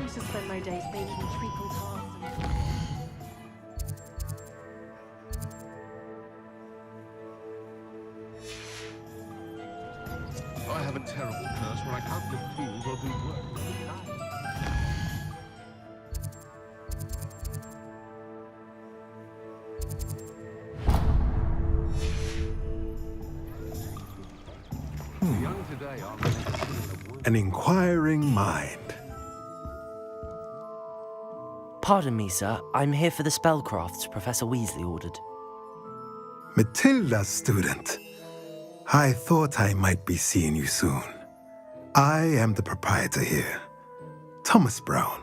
I used to spend my days making treacle tarts and... I have a terrible curse where I can't lift tools or do work. The young today are An inquiring mind. Pardon me, sir. I'm here for the spellcrafts Professor Weasley ordered. Matilda's student. I thought I might be seeing you soon. I am the proprietor here, Thomas Brown.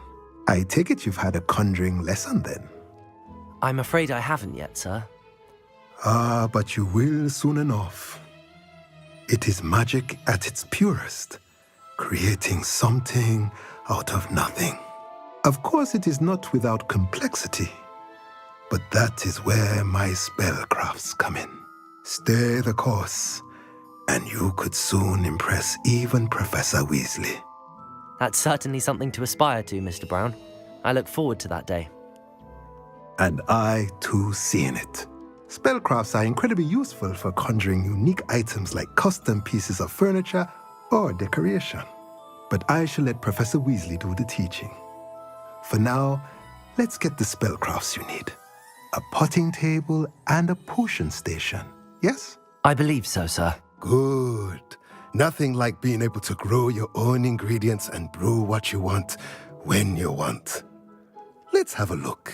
I take it you've had a conjuring lesson then? I'm afraid I haven't yet, sir. Ah, but you will soon enough. It is magic at its purest, creating something out of nothing. Of course, it is not without complexity, but that is where my spellcrafts come in. Stay the course, and you could soon impress even Professor Weasley. That's certainly something to aspire to, Mr. Brown. I look forward to that day. And I, too, seeing it. Spellcrafts are incredibly useful for conjuring unique items like custom pieces of furniture or decoration. But I shall let Professor Weasley do the teaching. For now, let's get the spellcrafts you need. A potting table and a potion station, yes? I believe so, sir. Good. Nothing like being able to grow your own ingredients and brew what you want when you want. Let's have a look.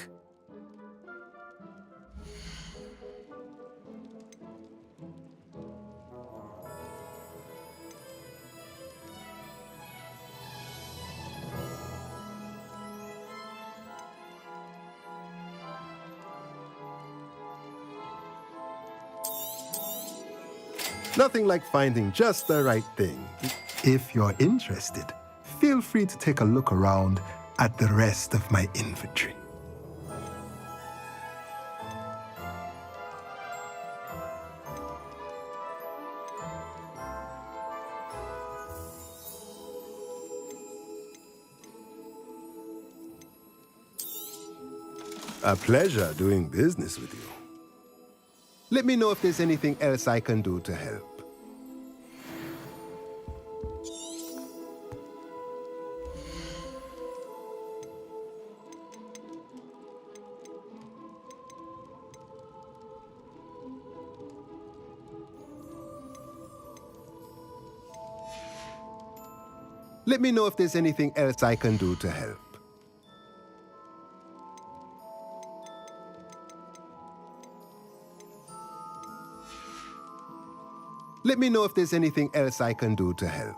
Nothing like finding just the right thing. If you're interested, feel free to take a look around at the rest of my inventory. A pleasure doing business with you. Let me know if there's anything else I can do to help. Let me know if there's anything else I can do to help. Let me know if there's anything else I can do to help.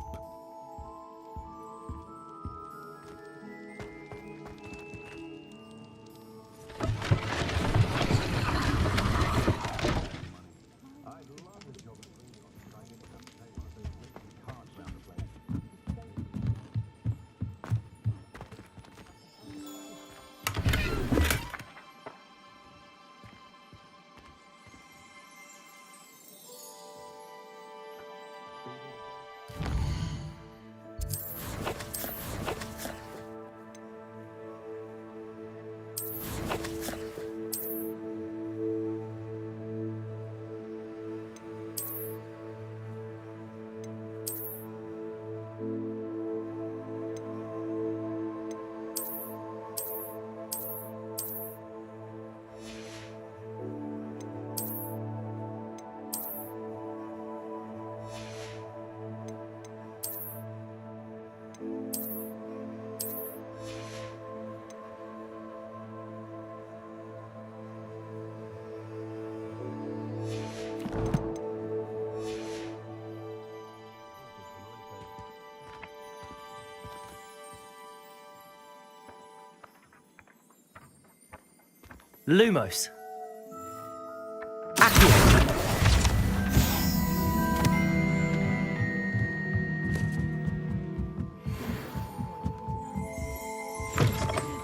Lumos. Accio.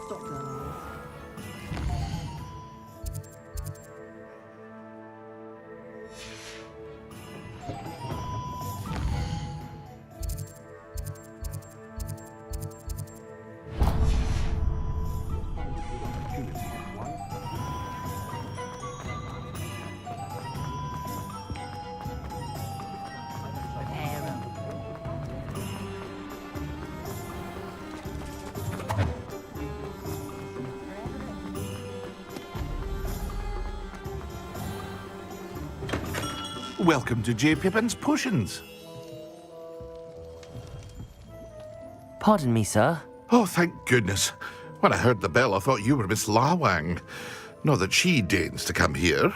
Stop learning this. Welcome to J. Pippin's Potions. Pardon me, sir. Oh, thank goodness. When I heard the bell, I thought you were Miss Lawang. Not that she deigns to come here.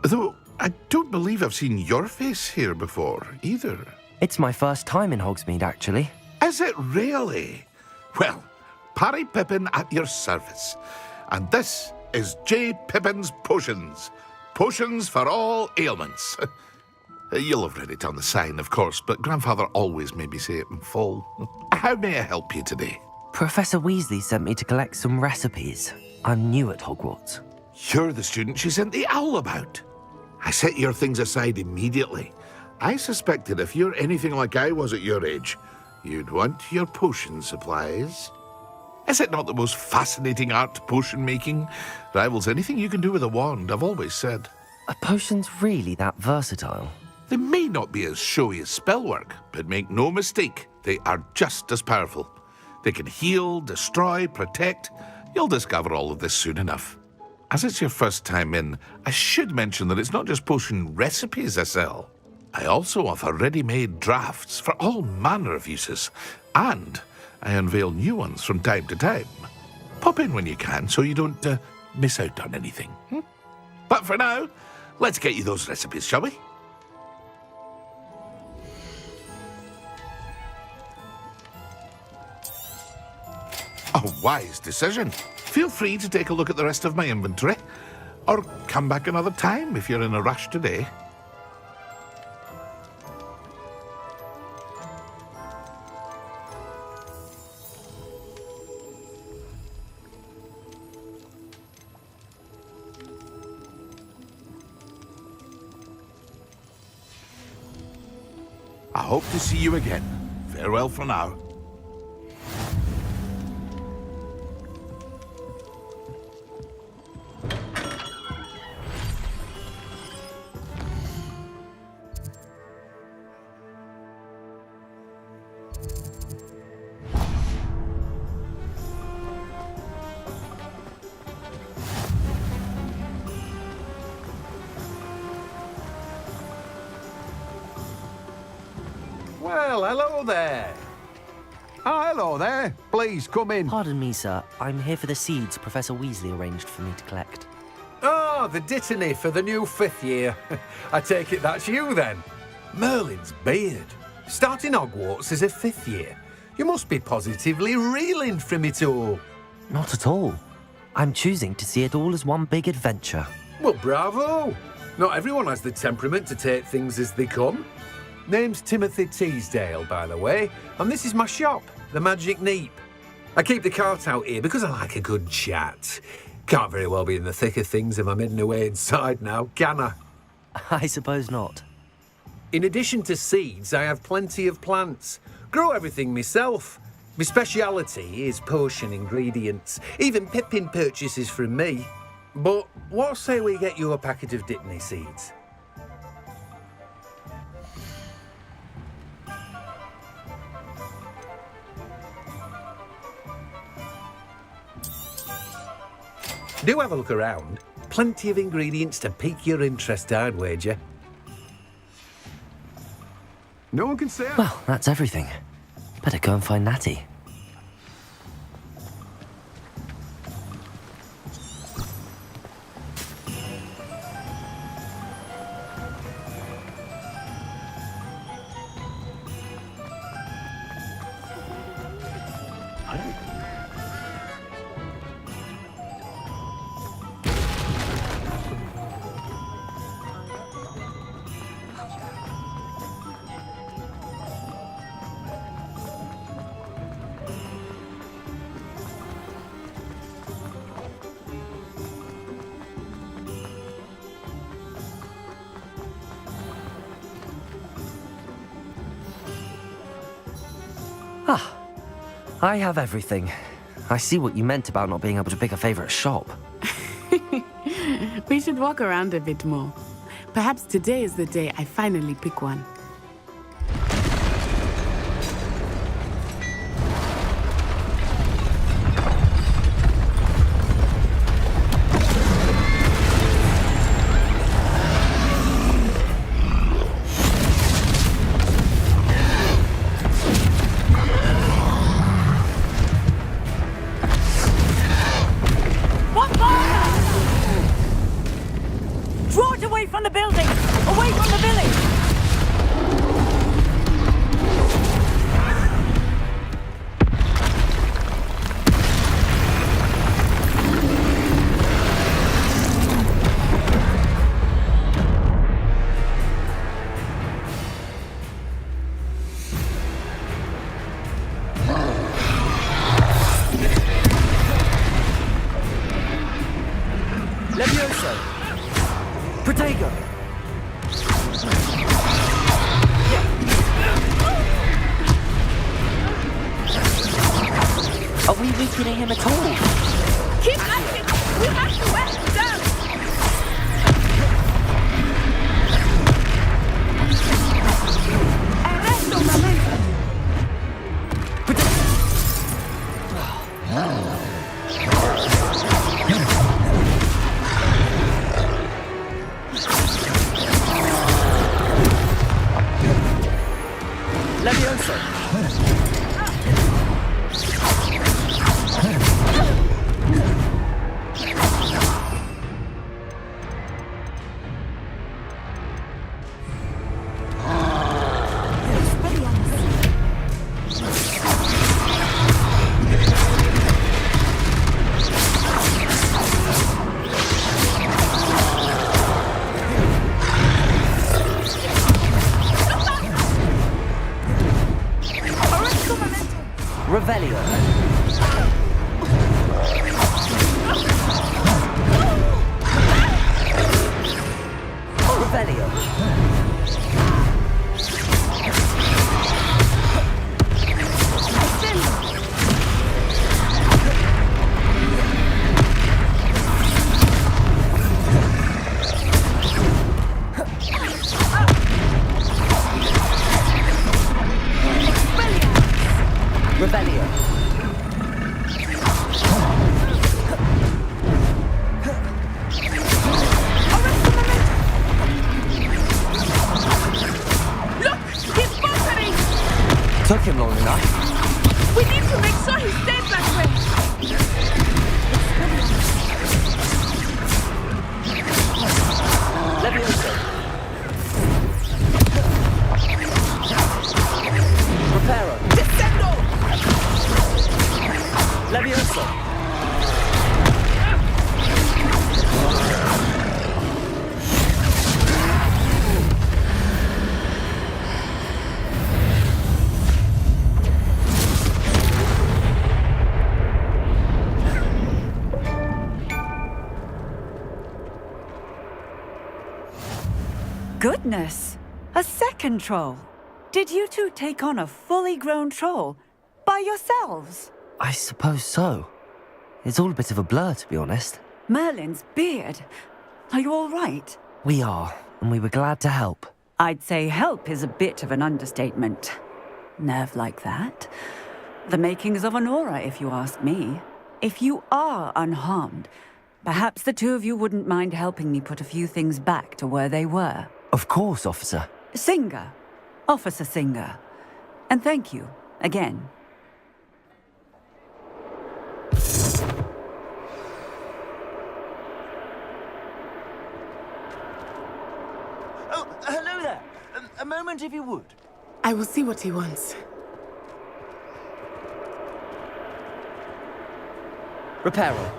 Though I don't believe I've seen your face here before, either. It's my first time in Hogsmeade, actually. Is it really? Well, Parry Pippin at your service. And this is J. Pippin's Potions. Potions for all ailments. You'll have read it on the sign, of course, but Grandfather always made me say it in full. How may I help you today? Professor Weasley sent me to collect some recipes. I'm new at Hogwarts. You're the student she sent the owl about. I set your things aside immediately. I suspected if you're anything like I was at your age, you'd want your potion supplies. Is it not the most fascinating art, potion making? Rivals anything you can do with a wand, I've always said. Are potions really that versatile? They may not be as showy as spellwork, but make no mistake, they are just as powerful. They can heal, destroy, protect. You'll discover all of this soon enough. As it's your first time in, I should mention that it's not just potion recipes I sell. I also offer ready-made drafts for all manner of uses, and I unveil new ones from time to time. Pop in when you can so you don't miss out on anything. But for now, let's get you those recipes, shall we? A wise decision. Feel free to take a look at the rest of my inventory, or come back another time if you're in a rush today. I hope to see you again. Farewell for now. Well, hello there. Oh, hello there. Please, come in. Pardon me, sir. I'm here for the seeds Professor Weasley arranged for me to collect. Oh, the dittany for the new 5th year. I take it that's you then. Merlin's beard. Starting Hogwarts as a 5th year. You must be positively reeling from it all. Not at all. I'm choosing to see it all as one big adventure. Well, bravo. Not everyone has the temperament to take things as they come. Name's Timothy Teasdale, by the way, and this is my shop, the Magic Neep. I keep the cart out here because I like a good chat. Can't very well be in the thick of things if I'm hidden away inside now, can I? I suppose not. In addition to seeds, I have plenty of plants. Grow everything myself. My speciality is potion ingredients. Even Pippin purchases from me. But what say we get you a packet of Dittany seeds? Do have a look around. Plenty of ingredients to pique your interest, I'd wager. No one can say it. Well, that's everything. Better go and find Natty. Ah, I have everything. I see what you meant about not being able to pick a favourite shop. We should walk around a bit more. Perhaps today is the day I finally pick one. Draw it away from the building! Away from the village! Levioso! Protego! Are we weakening him at all? Keep acting! We have to wear him down! Arresto momento! Levioso! Revelio. Revelio. Revelio. Look! He's buffering! Took him long enough. We need to make sure he stays that way. Levioso. Preparo. Descendo! Levioso. Goodness! A second troll. Did you two take on a fully grown troll by yourselves? I suppose so. It's all a bit of a blur, to be honest. Merlin's beard. Are you all right? We are, and we were glad to help. I'd say help is a bit of an understatement. Nerve like that. The makings of an aura, if you ask me. If you are unharmed, perhaps the two of you wouldn't mind helping me put a few things back to where they were. Of course, officer. Singer. Officer Singer. And thank you, again. Oh, hello there. A moment if you would. I will see what he wants. Reparo.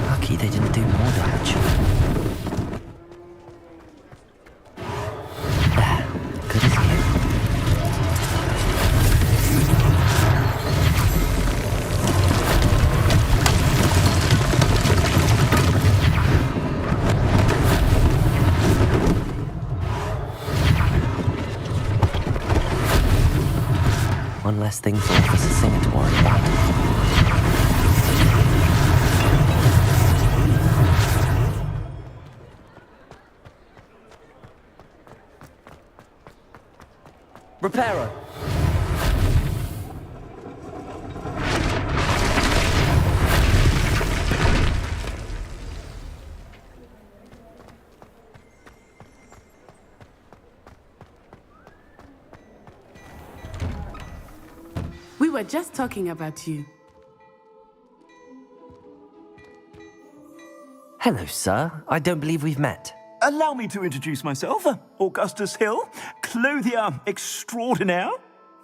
Lucky they didn't do more damage. There. Good as new. One less thing for Officer Singer to worry about. Reparo. We were just talking about you. Hello, sir. I don't believe we've met. Allow me to introduce myself. Augustus Hill, clothier extraordinaire.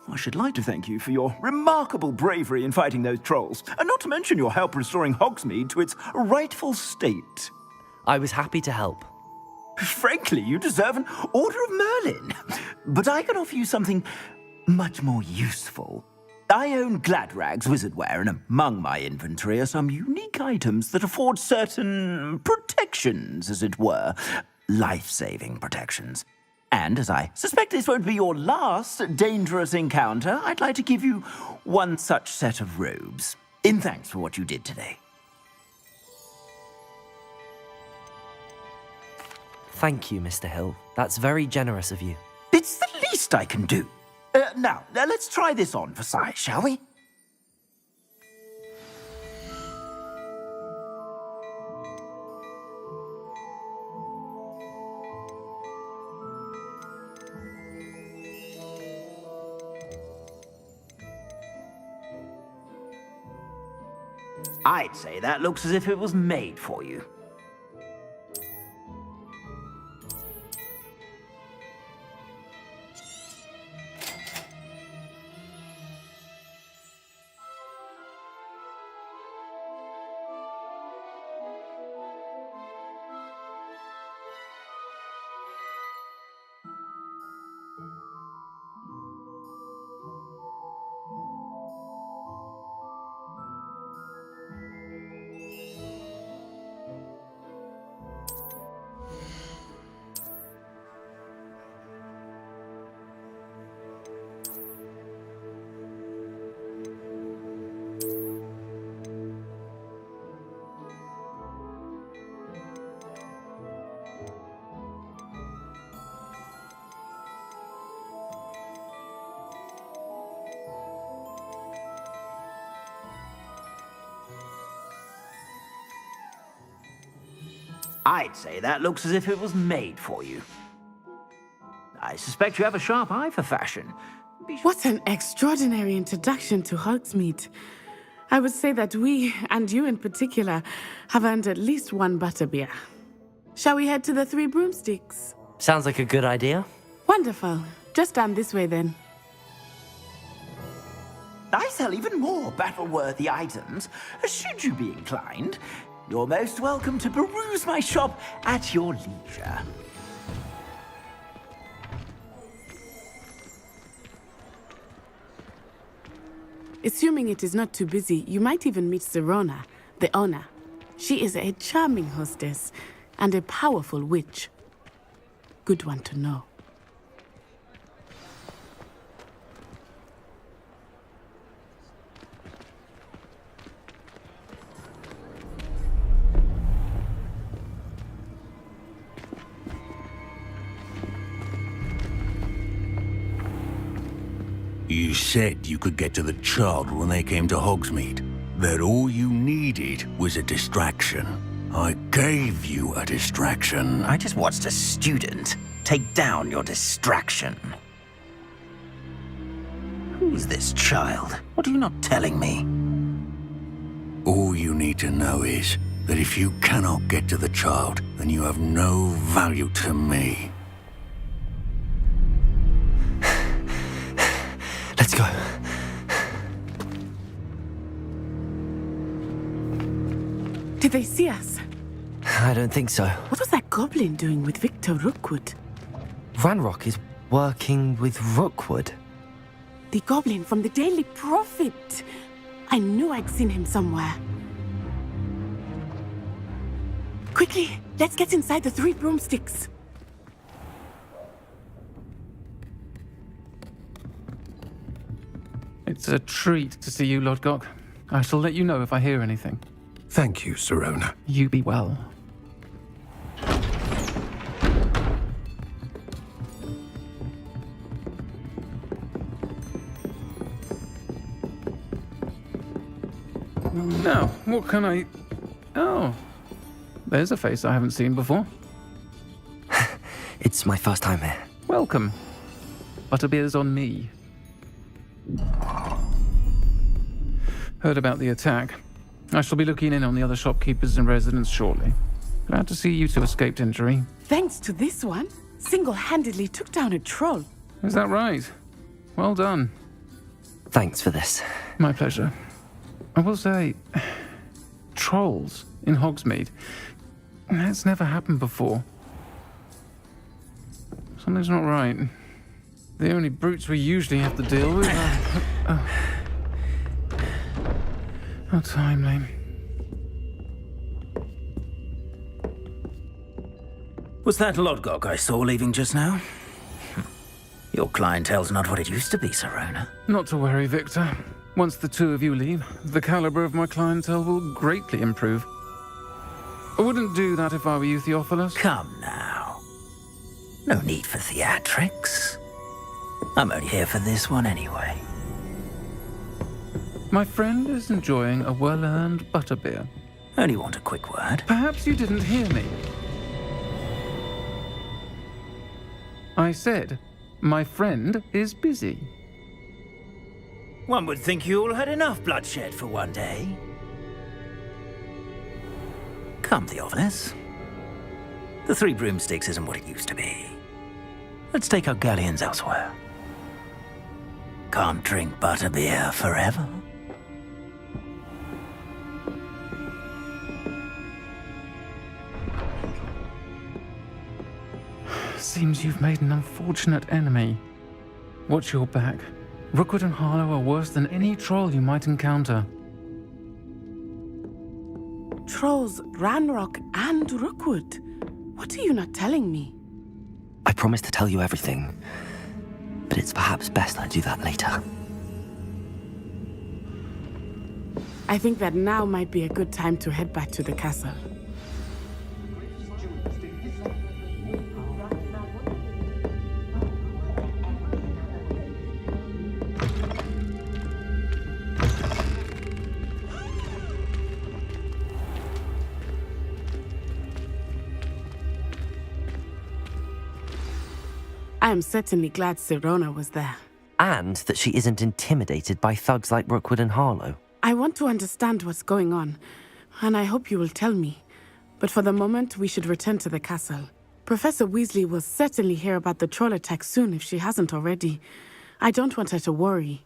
I should like to thank you for your remarkable bravery in fighting those trolls, and not to mention your help restoring Hogsmeade to its rightful state. I was happy to help. Frankly, you deserve an Order of Merlin. But I can offer you something much more useful. I own Gladrag's wizardware, and among my inventory are some unique items that afford certain protections, as it were. Life-saving protections. And as I suspect this won't be your last dangerous encounter, I'd like to give you one such set of robes, in thanks for what you did today. Thank you, Mr. Hill. That's very generous of you. It's the least I can do. Now, let's try this on for size, shall we? I'd say that looks as if it was made for you. I'd say that looks as if it was made for you. I suspect you have a sharp eye for fashion. What an extraordinary introduction to Hogsmeade. I would say that we, and you in particular, have earned at least one butterbeer. Shall we head to the Three Broomsticks? Sounds like a good idea. Wonderful. Just down this way then. I sell even more battle-worthy items. Should you be inclined, you're most welcome to peruse my shop at your leisure. Assuming it is not too busy, you might even meet Sirona, the owner. She is a charming hostess and a powerful witch. Good one to know. You said you could get to the child when they came to Hogsmeade. That all you needed was a distraction. I gave you a distraction. I just watched a student take down your distraction. Who's this child? What are you not telling me? All you need to know is that if you cannot get to the child, then you have no value to me. Let's go. Did they see us? I don't think so. What was that goblin doing with Victor Rookwood? Ranrock is working with Rookwood. The goblin from the Daily Prophet. I knew I'd seen him somewhere. Quickly, let's get inside the Three Broomsticks. It's a treat to see you, Lodgok. I shall let you know if I hear anything. Thank you, Sirona. You be well. Now, what can I... Oh, there's a face I haven't seen before. It's my first time here. Welcome. Butterbeer's on me. Heard about the attack. I shall be looking in on the other shopkeepers and residents shortly. Glad to see you two escaped injury. Thanks to this one, single-handedly took down a troll. Is that right? Well done. Thanks for this. My pleasure. I will say, trolls in Hogsmeade. That's never happened before. Something's not right. The only brutes we usually have to deal with are... How timely. Was that Lodgok I saw leaving just now? Your clientele's not what it used to be, Sirona. Not to worry, Victor. Once the two of you leave, the caliber of my clientele will greatly improve. I wouldn't do that if I were you, Theophilus. Come now. No need for theatrics. I'm only here for this one anyway. My friend is enjoying a well-earned butterbeer. Only want a quick word. Perhaps you didn't hear me. I said, my friend is busy. One would think you all had enough bloodshed for one day. Come, Theophilus. The Three Broomsticks isn't what it used to be. Let's take our galleons elsewhere. Can't drink butterbeer forever. Seems you've made an unfortunate enemy. Watch your back. Rookwood and Harlow are worse than any troll you might encounter. Trolls, Ranrock, and Rookwood. What are you not telling me? I promised to tell you everything, but it's perhaps best I do that later. I think that now might be a good time to head back to the castle. I am certainly glad Sirona was there. and that she isn't intimidated by thugs like Rookwood and Harlow. I want to understand what's going on, and I hope you will tell me. But for the moment, we should return to the castle. Professor Weasley will certainly hear about the troll attack soon if she hasn't already. I don't want her to worry.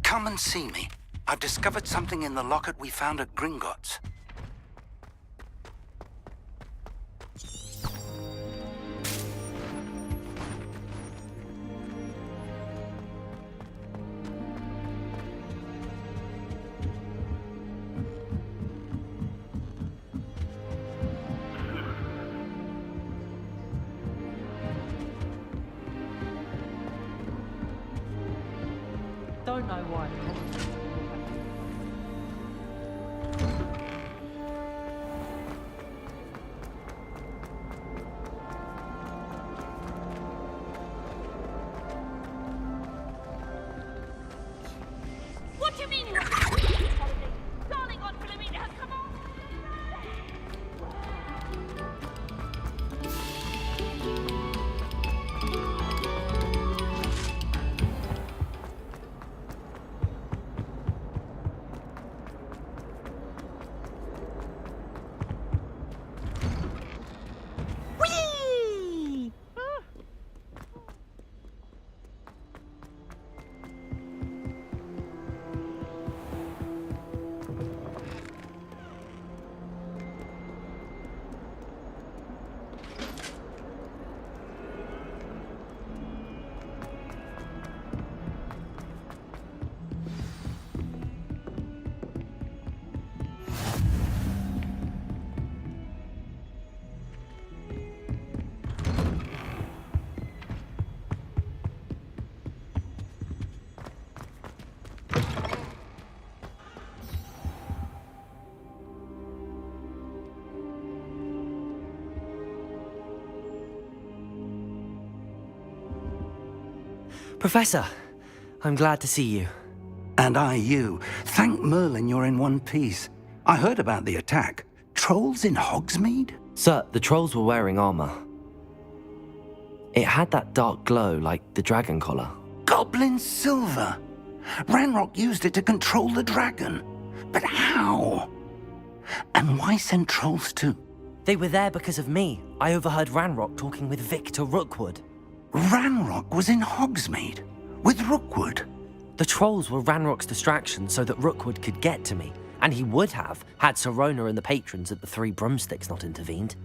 Come and see me. I've discovered something in the locket we found at Gringotts. Don't know why. What do you mean? Darling Aunt Philomena has come on. Professor, I'm glad to see you. And I you. Thank Merlin you're in one piece. I heard about the attack. Trolls in Hogsmeade? Sir, the trolls were wearing armor. It had that dark glow like the dragon collar. Goblin silver! Ranrock used it to control the dragon. But how? And why send trolls too? They were there because of me. I overheard Ranrock talking with Victor Rookwood. Ranrock was in Hogsmeade? With Rookwood? The trolls were Ranrock's distraction so that Rookwood could get to me. And he would have, had Sirona and the patrons at the Three Broomsticks not intervened.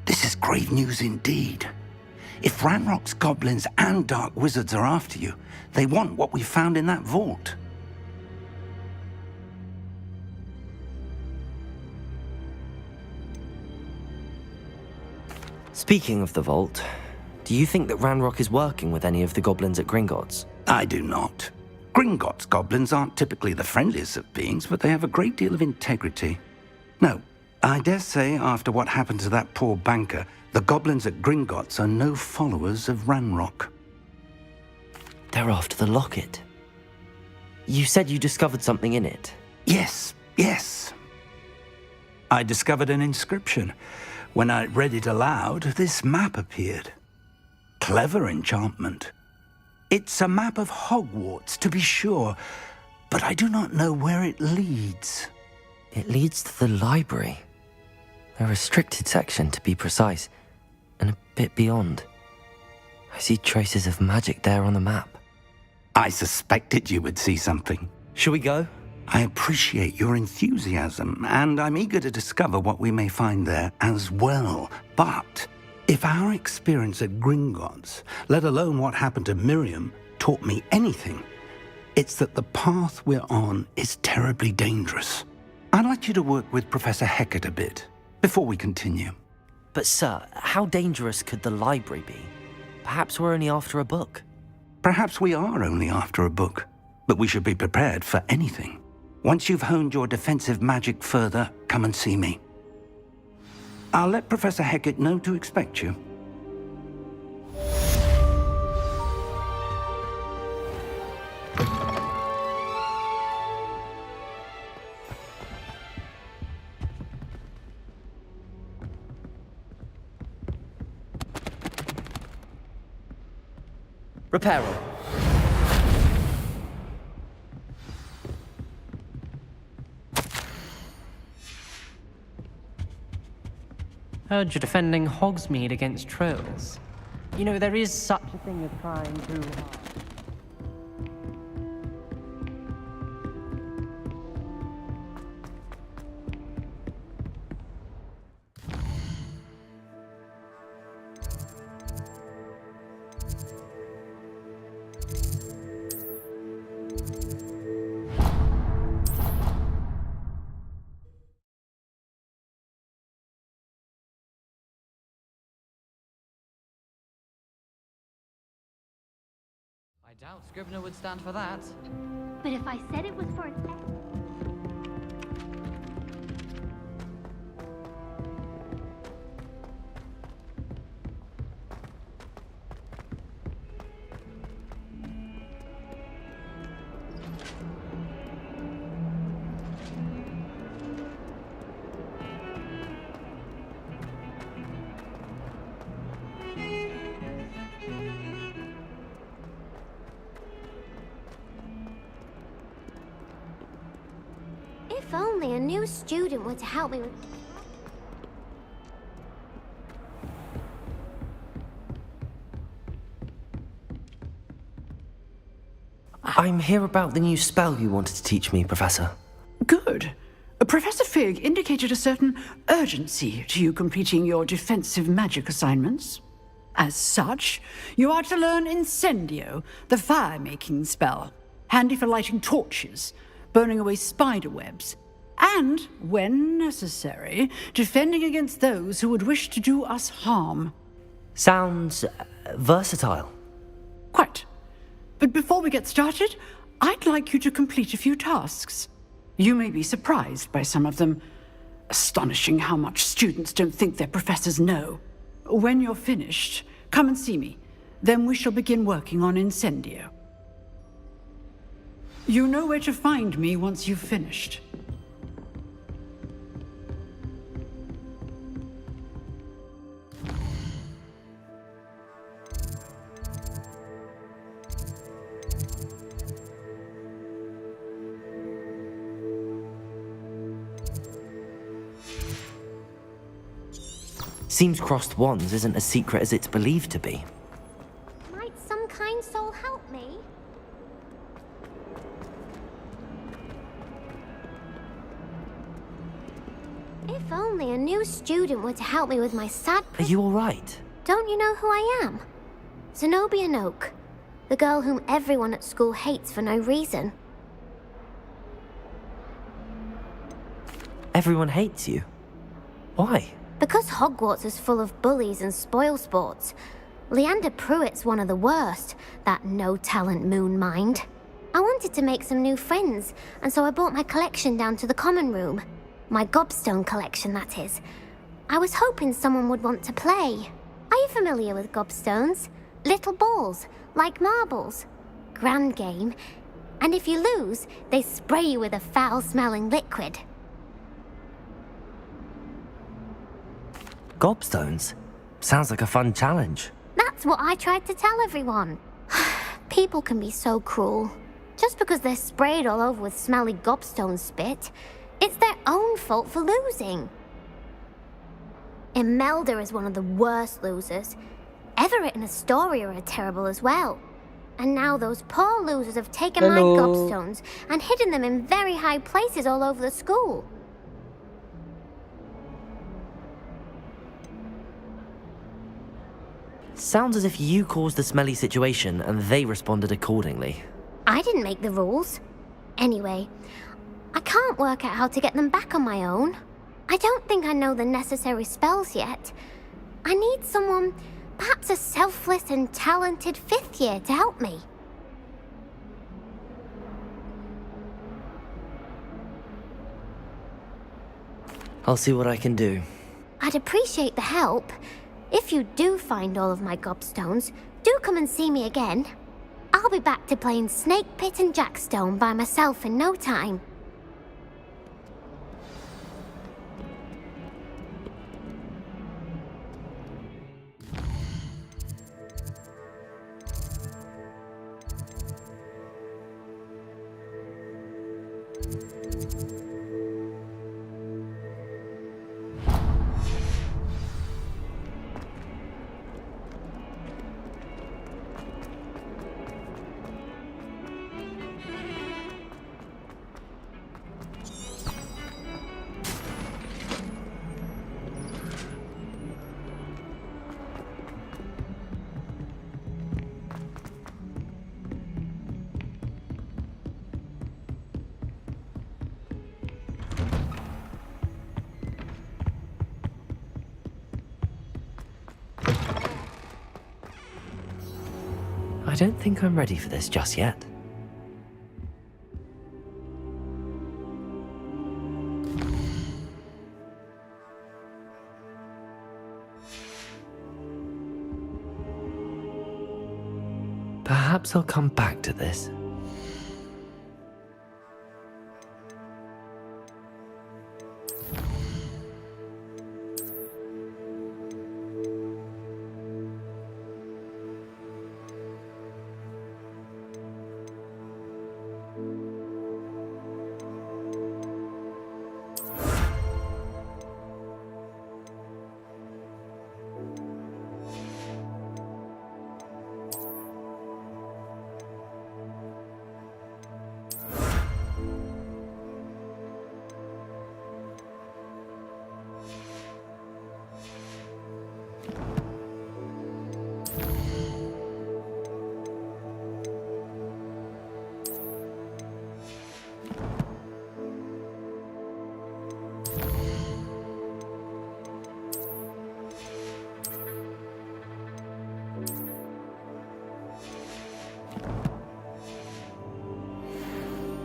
This is grave news indeed. If Ranrock's goblins and dark wizards are after you, they want what we found in that vault. Speaking of the vault, do you think that Ranrock is working with any of the goblins at Gringotts? I do not. Gringotts goblins aren't typically the friendliest of beings, but they have a great deal of integrity. No, I dare say after what happened to that poor banker, the goblins at Gringotts are no followers of Ranrock. They're after the locket. You said you discovered something in it. Yes. I discovered an inscription. When I read it aloud, this map appeared. Clever enchantment. It's a map of Hogwarts, to be sure, but I do not know where it leads. It leads to the library. A restricted section, to be precise, and a bit beyond. I see traces of magic there on the map. I suspected you would see something. Shall we go? I appreciate your enthusiasm, and I'm eager to discover what we may find there as well. But if our experience at Gringotts, let alone what happened to Miriam, taught me anything, it's that the path we're on is terribly dangerous. I'd like you to work with Professor Hecat a bit before we continue. But sir, how dangerous could the library be? Perhaps we're only after a book. Perhaps we are only after a book, but we should be prepared for anything. Once you've honed your defensive magic further, come and see me. I'll let Professor Hecat know to expect you. Reparo. Heard you're defending Hogsmeade against trolls. You know, there is such a thing as trying too hard. I doubt Scribner would stand for that. But if I said it was for an If only a new student were to help me with... I'm here about the new spell you wanted to teach me, Professor. Good. Professor Fig indicated a certain urgency to you completing your defensive magic assignments. As such, you are to learn Incendio, the fire-making spell, handy for lighting torches, burning away spider webs, and, when necessary, defending against those who would wish to do us harm. Sounds versatile. Quite. But before we get started, I'd like you to complete a few tasks. You may be surprised by some of them. Astonishing how much students don't think their professors know. When you're finished, come and see me. Then we shall begin working on Incendio. You know where to find me once you've finished. Seems crossed wands isn't as secret as it's believed to be. Might some kind soul help me? If only a new student were to help me with my sad... Are you alright? Don't you know who I am? Zenobia Noak, the girl whom everyone at school hates for no reason. Everyone hates you. Why? Because Hogwarts is full of bullies and spoilsports. Leander Pruitt's one of the worst, that no-talent moon mind. I wanted to make some new friends, and so I brought my collection down to the common room. My gobstone collection, that is. I was hoping someone would want to play. Are you familiar with gobstones? Little balls, like marbles. Grand game. And if you lose, they spray you with a foul-smelling liquid. Gobstones? Sounds like a fun challenge. That's what I tried to tell everyone. People can be so cruel. Just because they're sprayed all over with smelly gobstone spit, it's their own fault for losing. Imelda is one of the worst losers. Everett and Astoria are terrible as well. And now those poor losers have taken my gobstones and hidden them in very high places all over the school. Sounds as if you caused the smelly situation and they responded accordingly. I didn't make the rules. Anyway, I can't work out how to get them back on my own. I don't think I know the necessary spells yet. I need someone, perhaps a selfless and talented 5th year to help me. I'll see what I can do. I'd appreciate the help. If you do find all of my gobstones, do come and see me again. I'll be back to playing Snake Pit and Jackstone by myself in no time. I don't think I'm ready for this just yet. Perhaps I'll come back to this.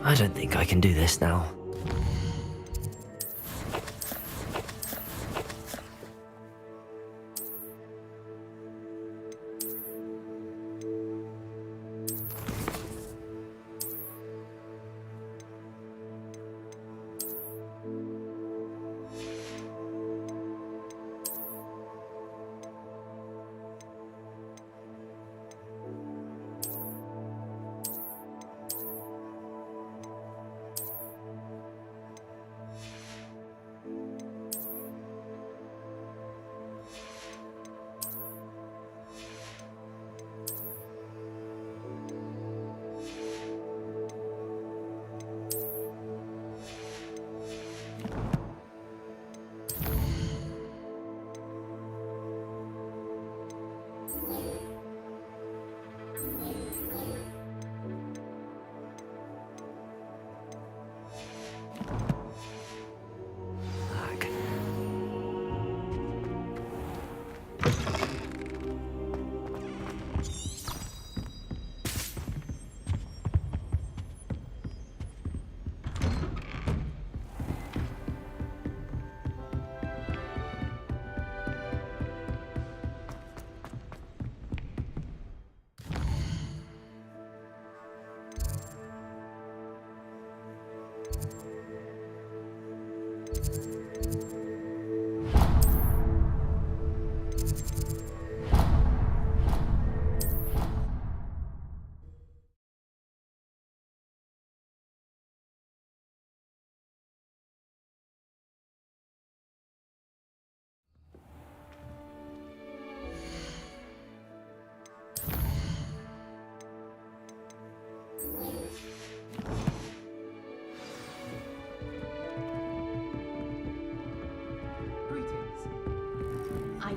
I don't think I can do this now.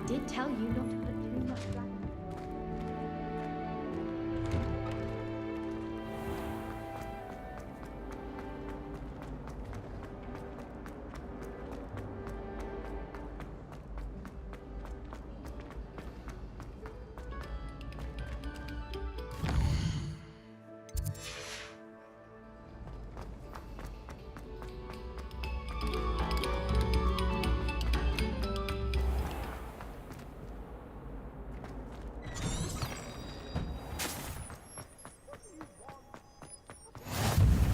did tell you not to put too much dragon.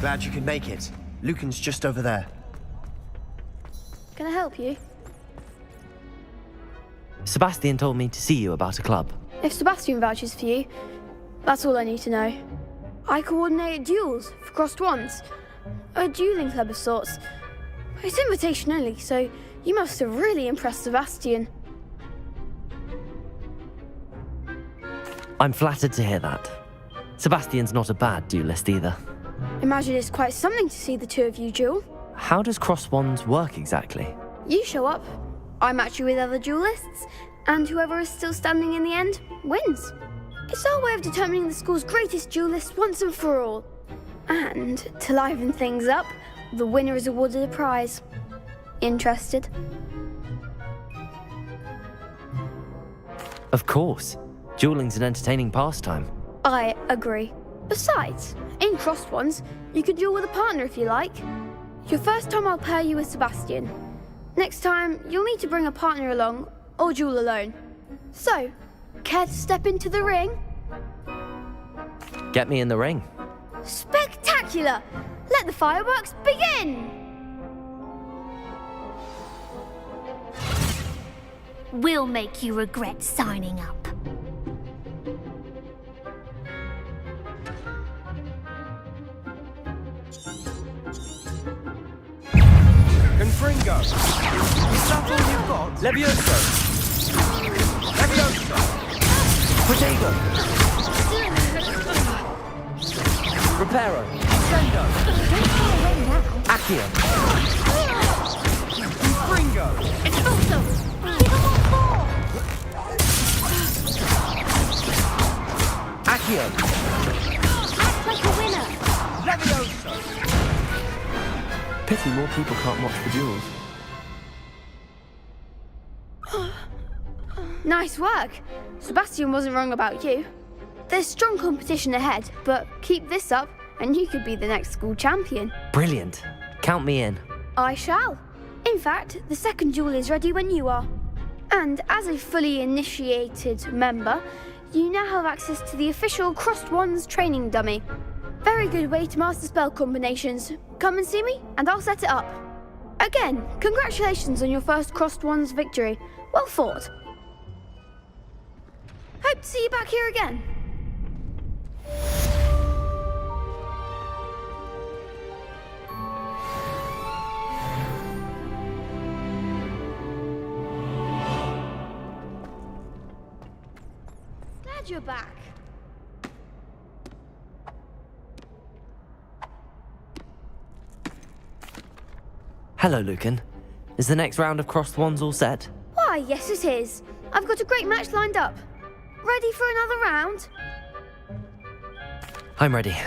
Glad you could make it. Lucan's just over there. Can I help you? Sebastian told me to see you about a club. If Sebastian vouches for you, that's all I need to know. I coordinate duels for crossed wands. A dueling club of sorts. It's invitation only, so you must have really impressed Sebastian. I'm flattered to hear that. Sebastian's not a bad duelist either. Imagine it's quite something to see the two of you duel. How does cross wands work exactly? You show up, I match you with other duelists, and whoever is still standing in the end wins. It's our way of determining the school's greatest duelist once and for all. And to liven things up, the winner is awarded a prize. Interested? Of course. Dueling's an entertaining pastime. I agree. Besides, in crossed ones, you can duel with a partner if you like. Your first time I'll pair you with Sebastian. Next time, you'll need to bring a partner along, or duel alone. So, care to step into the ring? Get me in the ring. Spectacular! Let the fireworks begin! We'll make you regret signing up. Confringo! Is that all you've got? Levioso! Levioso! Protego! Reparo! Sendo! Accio! Confringo! Expulso! Give them all four! Accio! Act like a winner! Levioso! Pity more people can't watch the duels. Nice work. Sebastian wasn't wrong about you. There's strong competition ahead, but keep this up and you could be the next school champion. Brilliant. Count me in. I shall. In fact, the second duel is ready when you are. And as a fully initiated member, you now have access to the official Crossed Wands training dummy. Very good way to master spell combinations. Come and see me, and I'll set it up. Again, congratulations on your first Crossed Wands victory. Well fought. Hope to see you back here again. Glad you're back. Hello, Lucan. Is the next round of crossed wands all set? Why, yes it is. I've got a great match lined up. Ready for another round? I'm ready.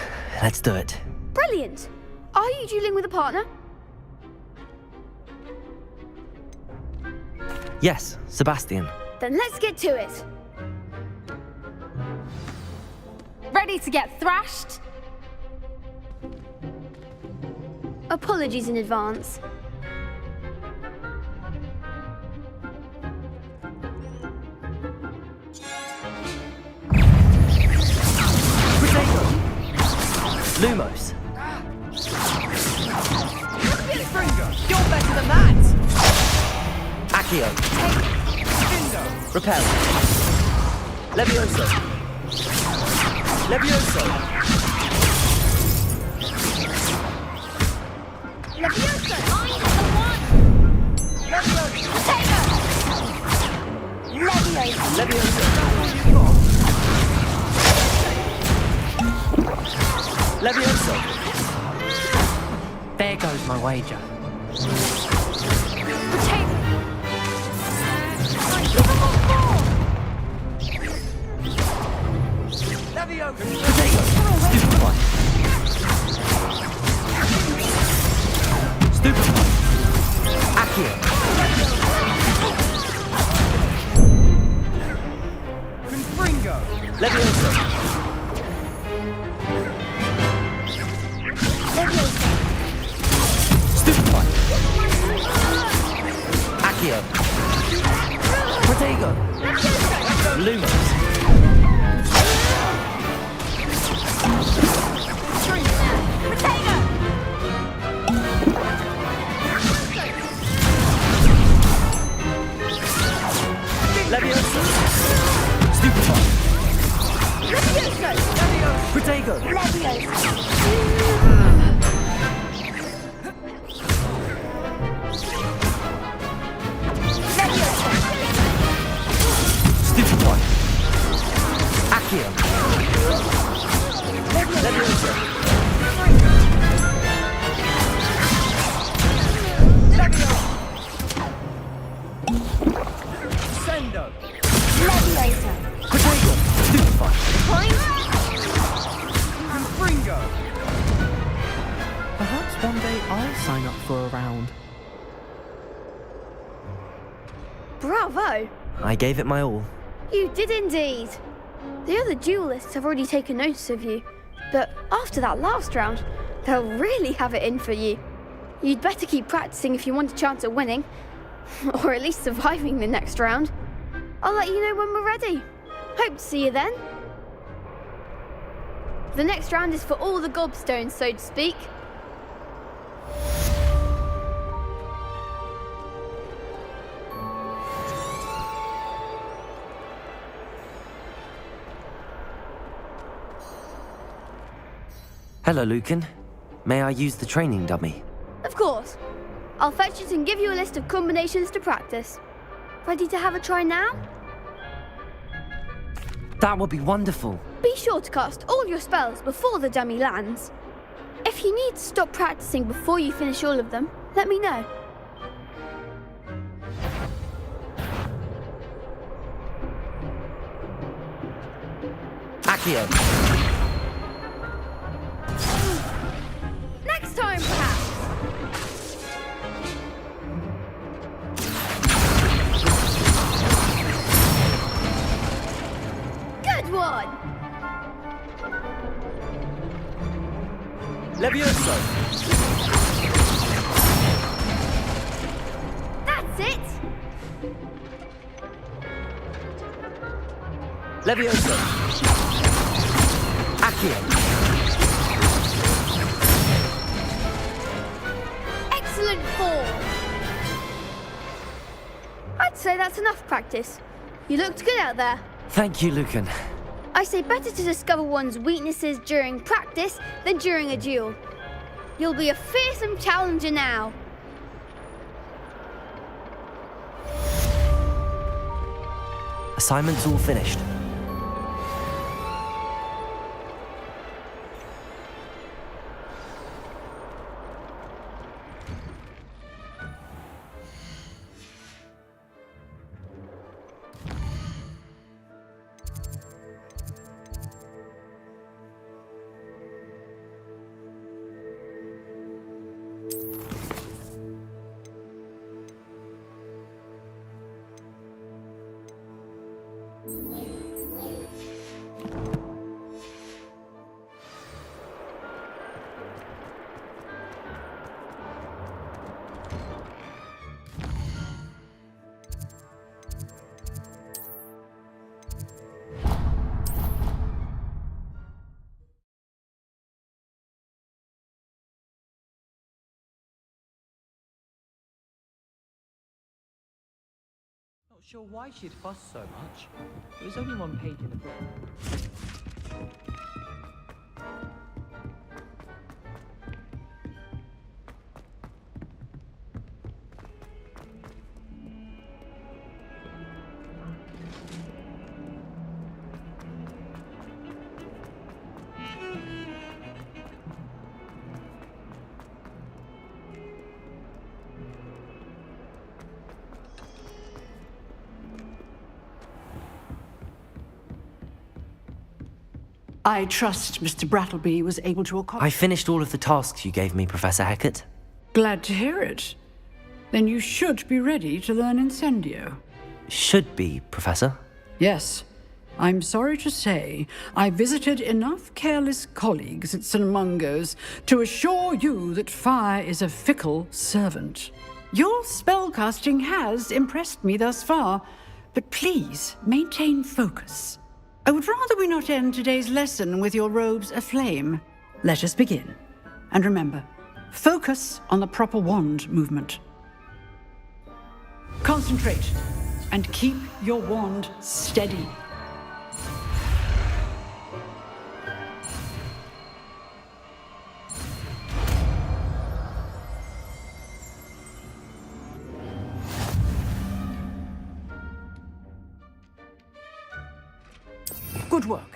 Let's do it. Brilliant. Are you dueling with a partner? Yes, Sebastian. Then let's get to it. Ready to get thrashed? Apologies in advance. Lumos. You're better than that! Accio. Repel. Levioso. Levioso. Levioso! Mine is the one! Levioso! Levioso. Levioso. There goes my wager. Give them all Leviosa! Stupefy. Stupefy. Accio. Confringo! Leviosa. Stupefy. Accio. Protego. Lumos. Leviosa. Stupefy. Protego. Stupefy. Accio. Leviosa. Sendo! Protego. Stupefy. Confringo! Perhaps one day I'll sign up for a round. Bravo! I gave it my all. You did indeed. The other duelists have already taken notice of you, but after that last round, they'll really have it in for you. You'd better keep practicing if you want a chance at winning, or at least surviving the next round. I'll let you know when we're ready. Hope to see you then. The next round is for all the gobstones, so to speak. Hello, Lucan. May I use the training dummy? Of course. I'll fetch it and give you a list of combinations to practice. Ready to have a try now? That would be wonderful. Be sure to cast all your spells before the dummy lands. If you need to stop practicing before you finish all of them, let me know. Accio. Next time, perhaps. Good one. Leviosa. That's it. Leviosa. Accio. Excellent form. I'd say that's enough practice. You looked good out there. Thank you, Lucan. I say better to discover one's weaknesses during practice than during a duel. You'll be a fearsome challenger now. Assignment's all finished. Not sure why she'd fuss so much. It was only one page in the book. I trust Mr. Brattleby was able to accomplish... I finished all of the tasks you gave me, Professor Hecat. Glad to hear it. Then you should be ready to learn Incendio. Should be, Professor? Yes. I'm sorry to say, I visited enough careless colleagues at St. Mungo's to assure you that fire is a fickle servant. Your spellcasting has impressed me thus far, but please maintain focus. I would rather we not end today's lesson with your robes aflame. Let us begin. And remember, focus on the proper wand movement. Concentrate, and keep your wand steady. Good work.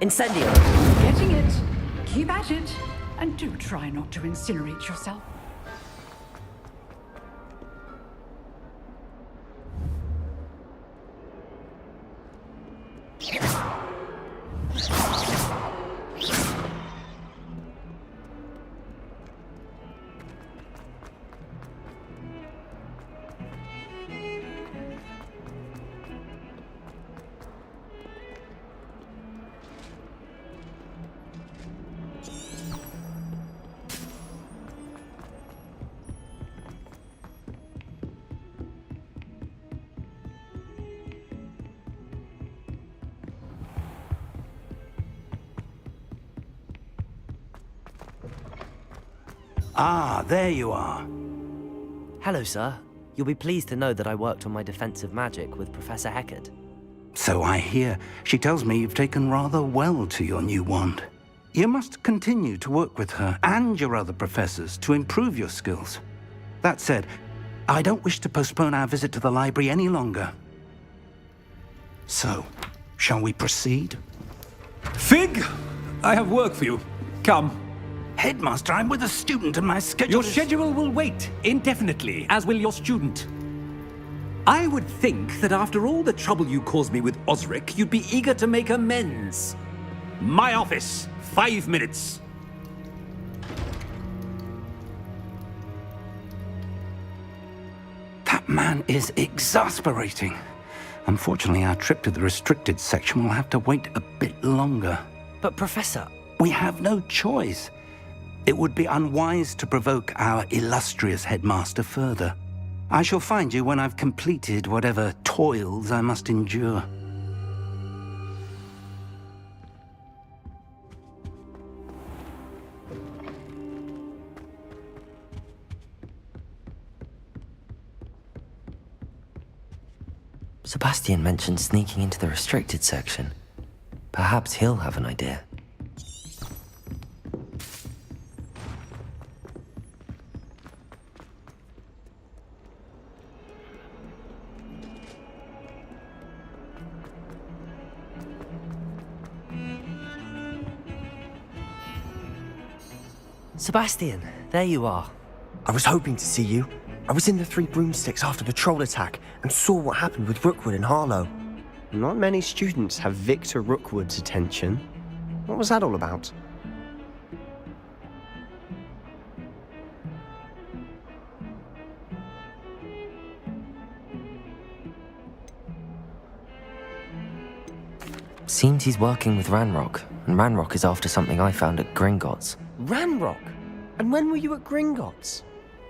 Incendio! Getting it. Keep at it. And do try not to incinerate yourself. Ah, there you are. Hello, sir. You'll be pleased to know that I worked on my defensive magic with Professor Hecat. So I hear. She tells me you've taken rather well to your new wand. You must continue to work with her and your other professors to improve your skills. That said, I don't wish to postpone our visit to the library any longer. So, shall we proceed? Fig! I have work for you. Come. Headmaster, I'm with a student and my schedule Your schedule will wait indefinitely, as will your student. I would think that after all the trouble you caused me with Osric, you'd be eager to make amends. My office, 5 minutes. That man is exasperating. Unfortunately, our trip to the restricted section will have to wait a bit longer. But, Professor... We have no choice. It would be unwise to provoke our illustrious headmaster further. I shall find you when I've completed whatever toils I must endure. Sebastian mentioned sneaking into the restricted section. Perhaps he'll have an idea. Sebastian, there you are. I was hoping to see you. I was in the Three Broomsticks after the troll attack and saw what happened with Rookwood and Harlow. Not many students have Victor Rookwood's attention. What was that all about? Seems he's working with Ranrock, and Ranrock is after something I found at Gringotts. Ranrock? And when were you at Gringotts?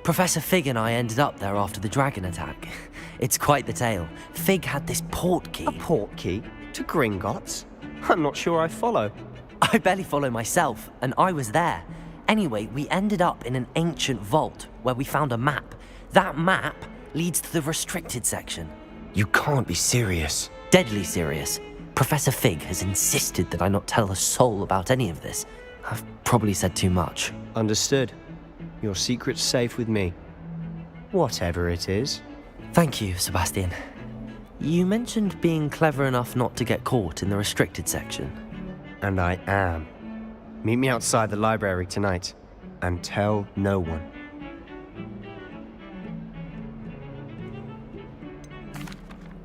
Professor Fig and I ended up there after the dragon attack. It's quite the tale. Fig had this port key. A port key? To Gringotts? I'm not sure I follow. I barely follow myself, and I was there. Anyway, we ended up in an ancient vault where we found a map. That map leads to the restricted section. You can't be serious. Deadly serious. Professor Fig has insisted that I not tell a soul about any of this. I've probably said too much. Understood. Your secret's safe with me. Whatever it is. Thank you, Sebastian. You mentioned being clever enough not to get caught in the restricted section. And I am. Meet me outside the library tonight, and tell no one.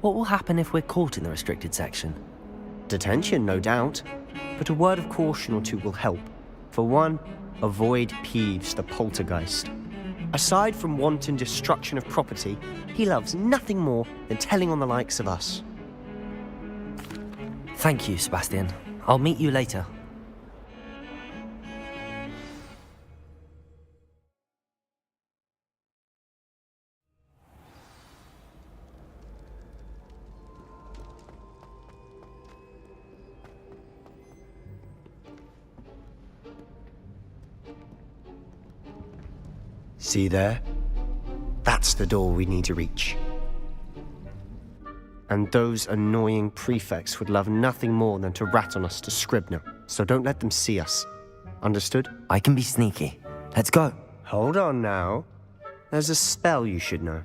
What will happen if we're caught in the restricted section? Detention, no doubt. But a word of caution or two will help. For one, avoid Peeves the poltergeist. Aside from wanton destruction of property, he loves nothing more than telling on the likes of us. Thank you, Sebastian. I'll meet you later. See there? That's the door we need to reach. And those annoying prefects would love nothing more than to rat on us to Scribner, so don't let them see us. Understood? I can be sneaky. Let's go. Hold on now. There's a spell you should know.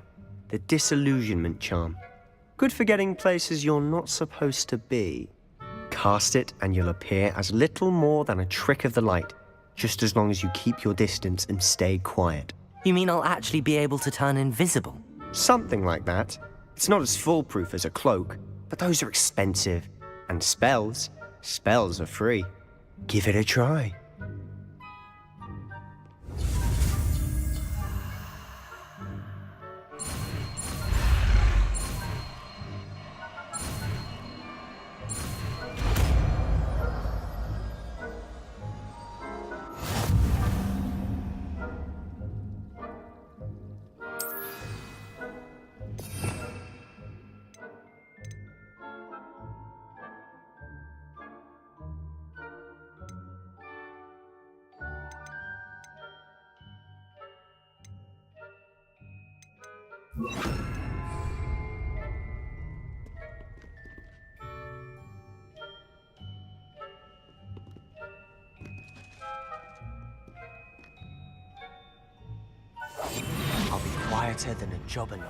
The Disillusionment Charm. Good for getting places you're not supposed to be. Cast it and you'll appear as little more than a trick of the light, just as long as you keep your distance and stay quiet. You mean I'll actually be able to turn invisible? Something like that. It's not as foolproof as a cloak, but those are expensive. And spells are free. Give it a try. I'll be quieter than a jobberknoll.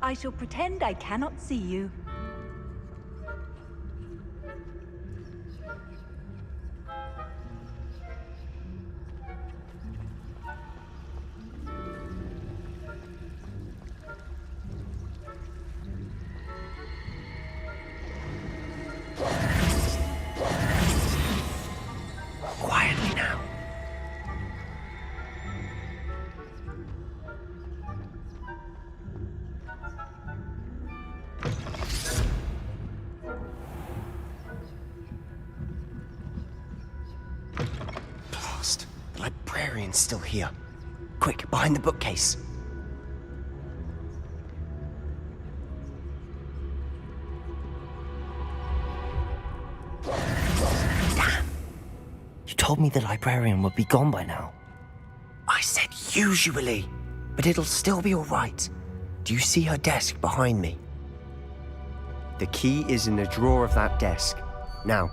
I shall pretend I cannot see you. Quietly now. Blast. The librarian's still here. Quick, behind the bookcase. Damn. You told me the librarian would be gone by now. I said usually, but it'll still be all right. Do you see her desk behind me? The key is in the drawer of that desk. Now,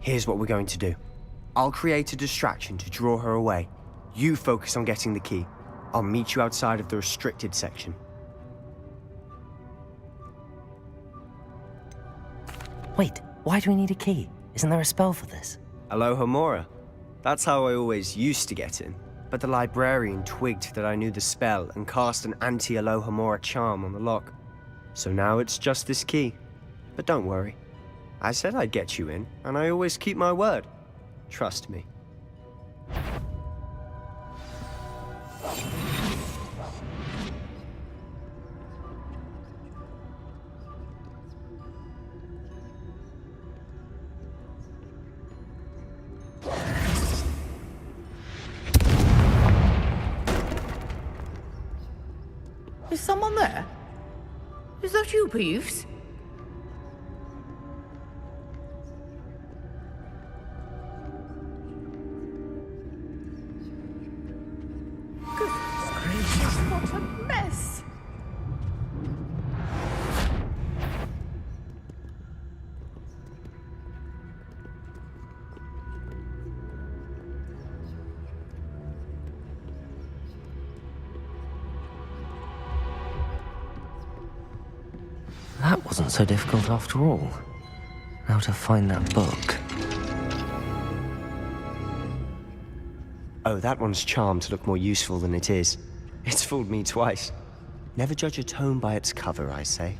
here's what we're going to do. I'll create a distraction to draw her away. You focus on getting the key. I'll meet you outside of the restricted section. Wait, why do we need a key? Isn't there a spell for this? Alohomora. That's how I always used to get in. But the librarian twigged that I knew the spell and cast an anti-Alohomora charm on the lock. So now it's just this key. But don't worry. I said I'd get you in, and I always keep my word. Trust me. Is someone there? Is that you, Peeves? Goodness gracious, what a mess! That wasn't so difficult after all. Now to find that book. Oh, that one's charmed to look more useful than it is. It's fooled me twice. Never judge a tome by its cover, I say.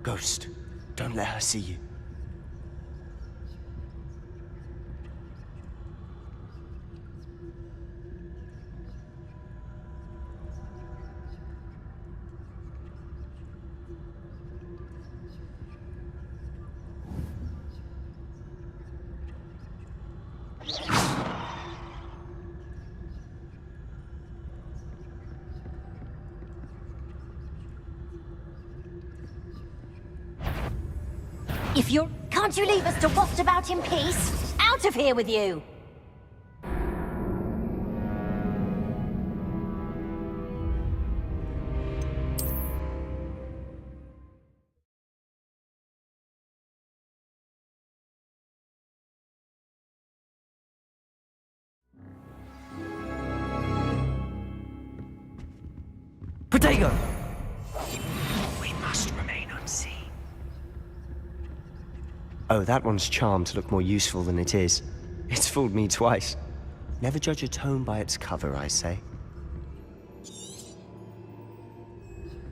Ghost, don't let her see you. If you're... Can't you leave us to waft about in peace? Out of here with you! Potato! We must remain unseen. Oh, that one's charmed to look more useful than it is. It's fooled me twice. Never judge a tome by its cover, I say.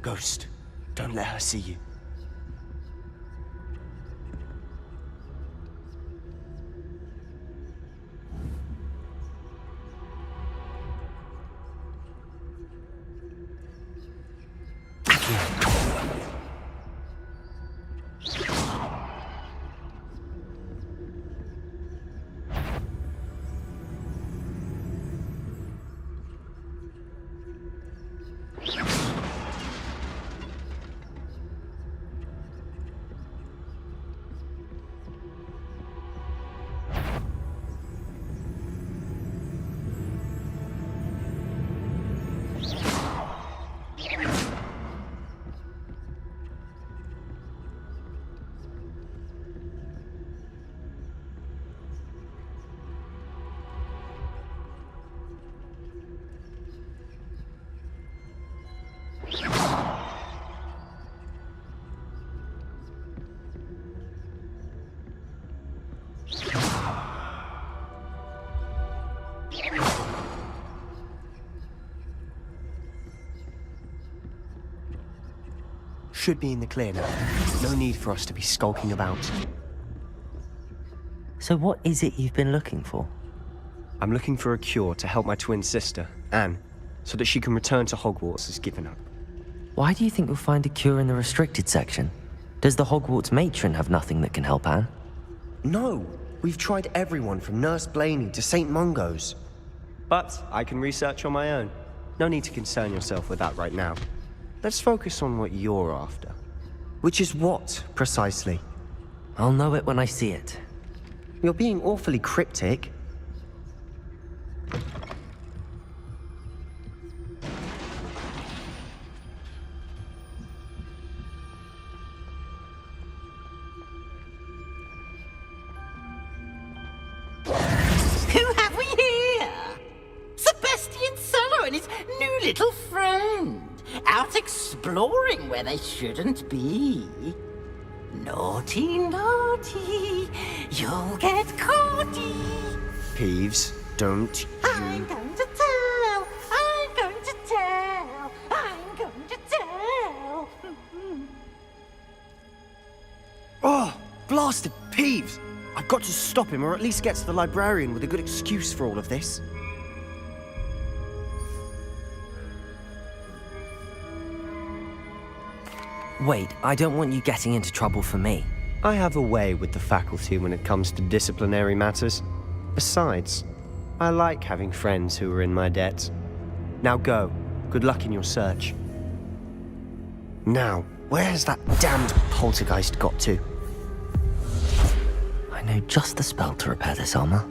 Ghost, don't let her see you. should be in the clear now. No need for us to be skulking about. So what is it you've been looking for? I'm looking for a cure to help my twin sister, Anne, so that she can return to Hogwarts as given up. Why do you think you'll find a cure in the restricted section? Does the Hogwarts matron have nothing that can help Anne? No, we've tried everyone from Nurse Blaney to St. Mungo's. But I can research on my own. No need to concern yourself with that right now. Let's focus on what you're after. Which is what, precisely? I'll know it when I see it. You're being awfully cryptic. Who have we here? Sebastian Solo and his new little friend. Out exploring where they shouldn't be. Naughty, naughty, you'll get caughty. Peeves, don't I'm going to tell, I'm going to tell, I'm going to tell. Oh, blasted Peeves! I've got to stop him, or at least get to the librarian with a good excuse for all of this. Wait, I don't want you getting into trouble for me. I have a way with the faculty when it comes to disciplinary matters. Besides, I like having friends who are in my debt. Now go. Good luck in your search. Now, where has that damned poltergeist got to? I know just the spell to repair this armor.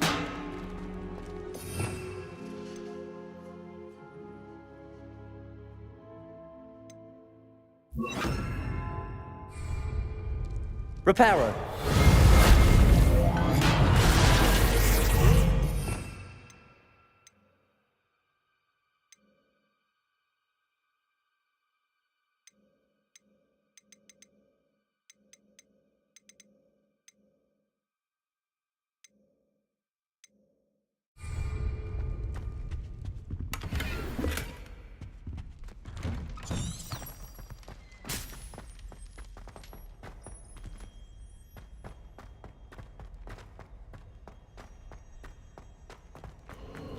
Reparo.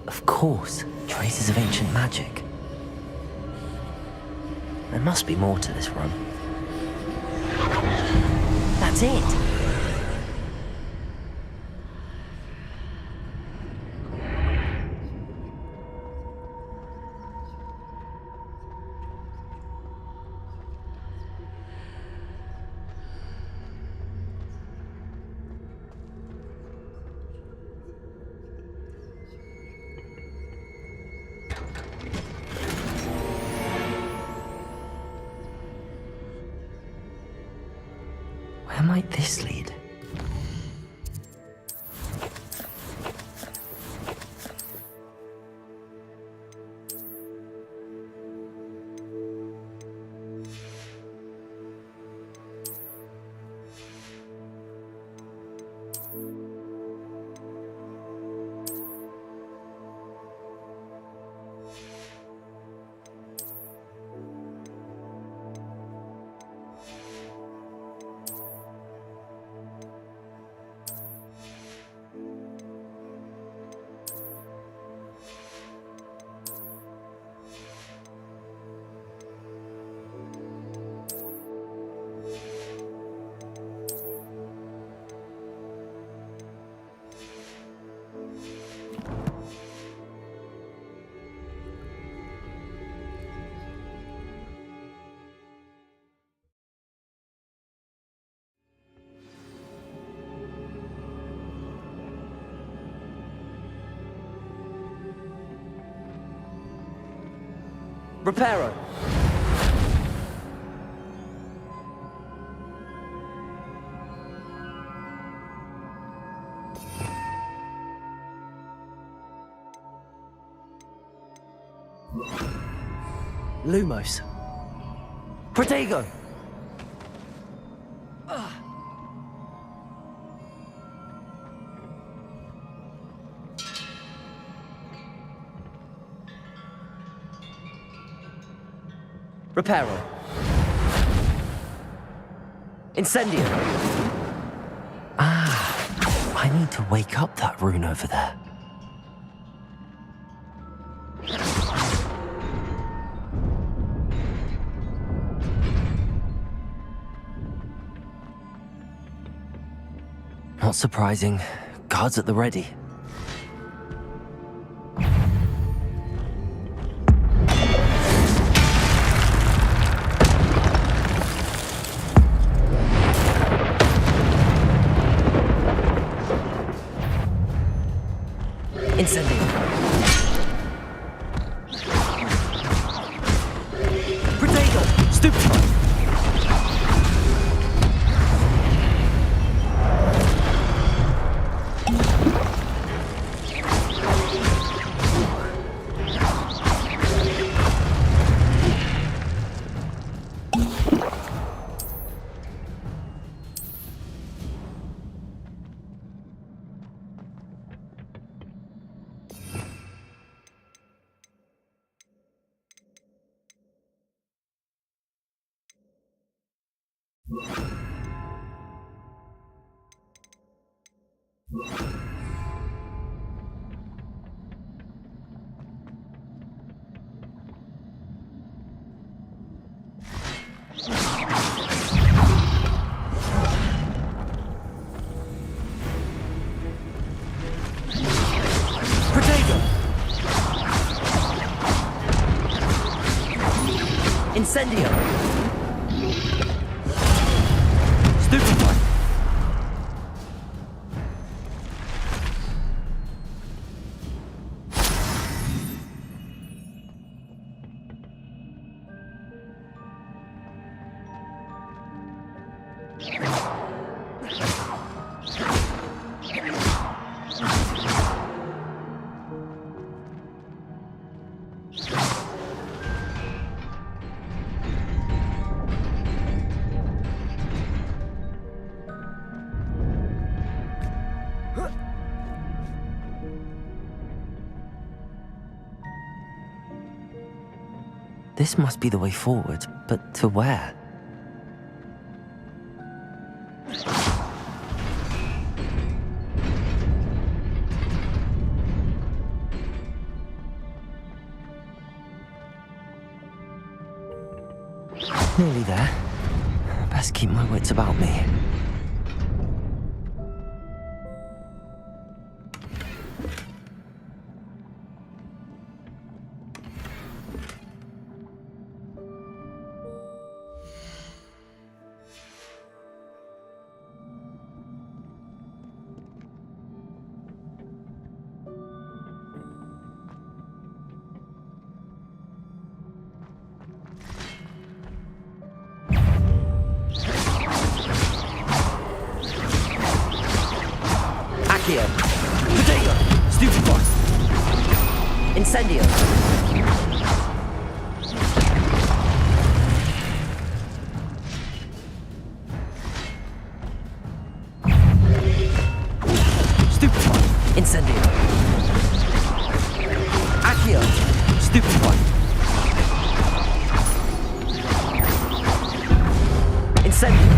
Of course, traces of ancient magic. There must be more to this run. That's it! Where might this lead? Reparo. Lumos. Protego! Reparo. Incendio! Ah, I need to wake up that rune over there. Not surprising. Guards at the ready. Incendio. Protego! Stupefy! Incendio! Stupefy! This must be the way forward, but to where? Nearly there. Best keep my wits about me. Protego! Stupefy! Incendio! Stupefy! Incendio! Accio! Stupefy! Incendio!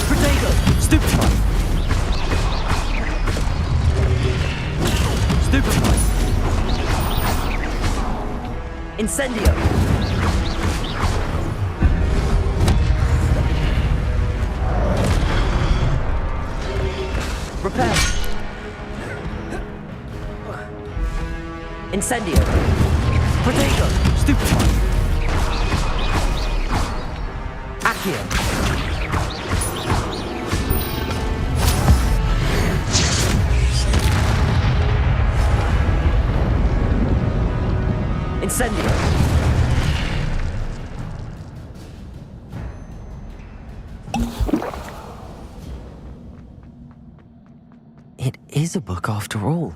Protego! Stupefy! Stupefy! Incendio! Repair! Incendio! Protego! Stupefy! Accio! Incendio! It is a book after all.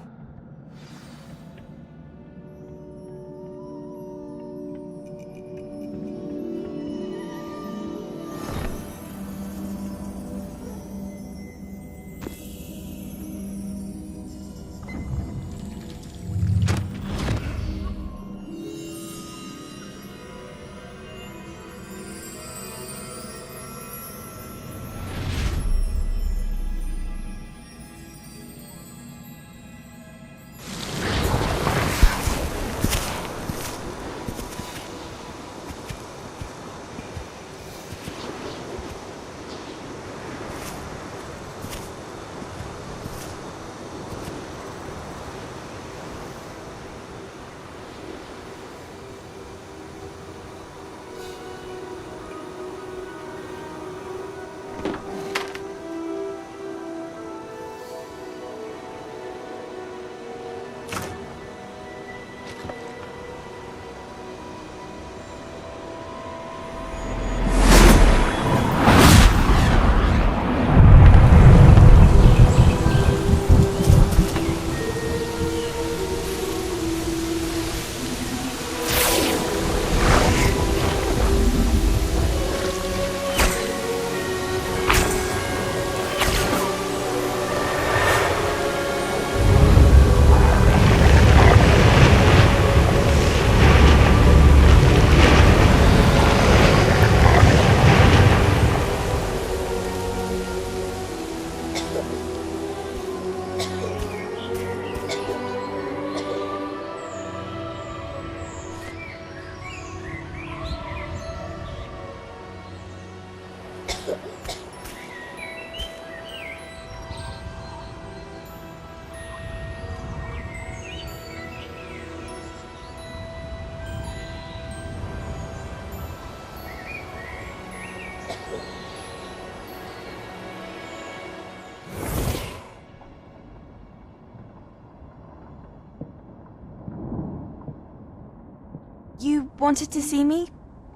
You wanted to see me?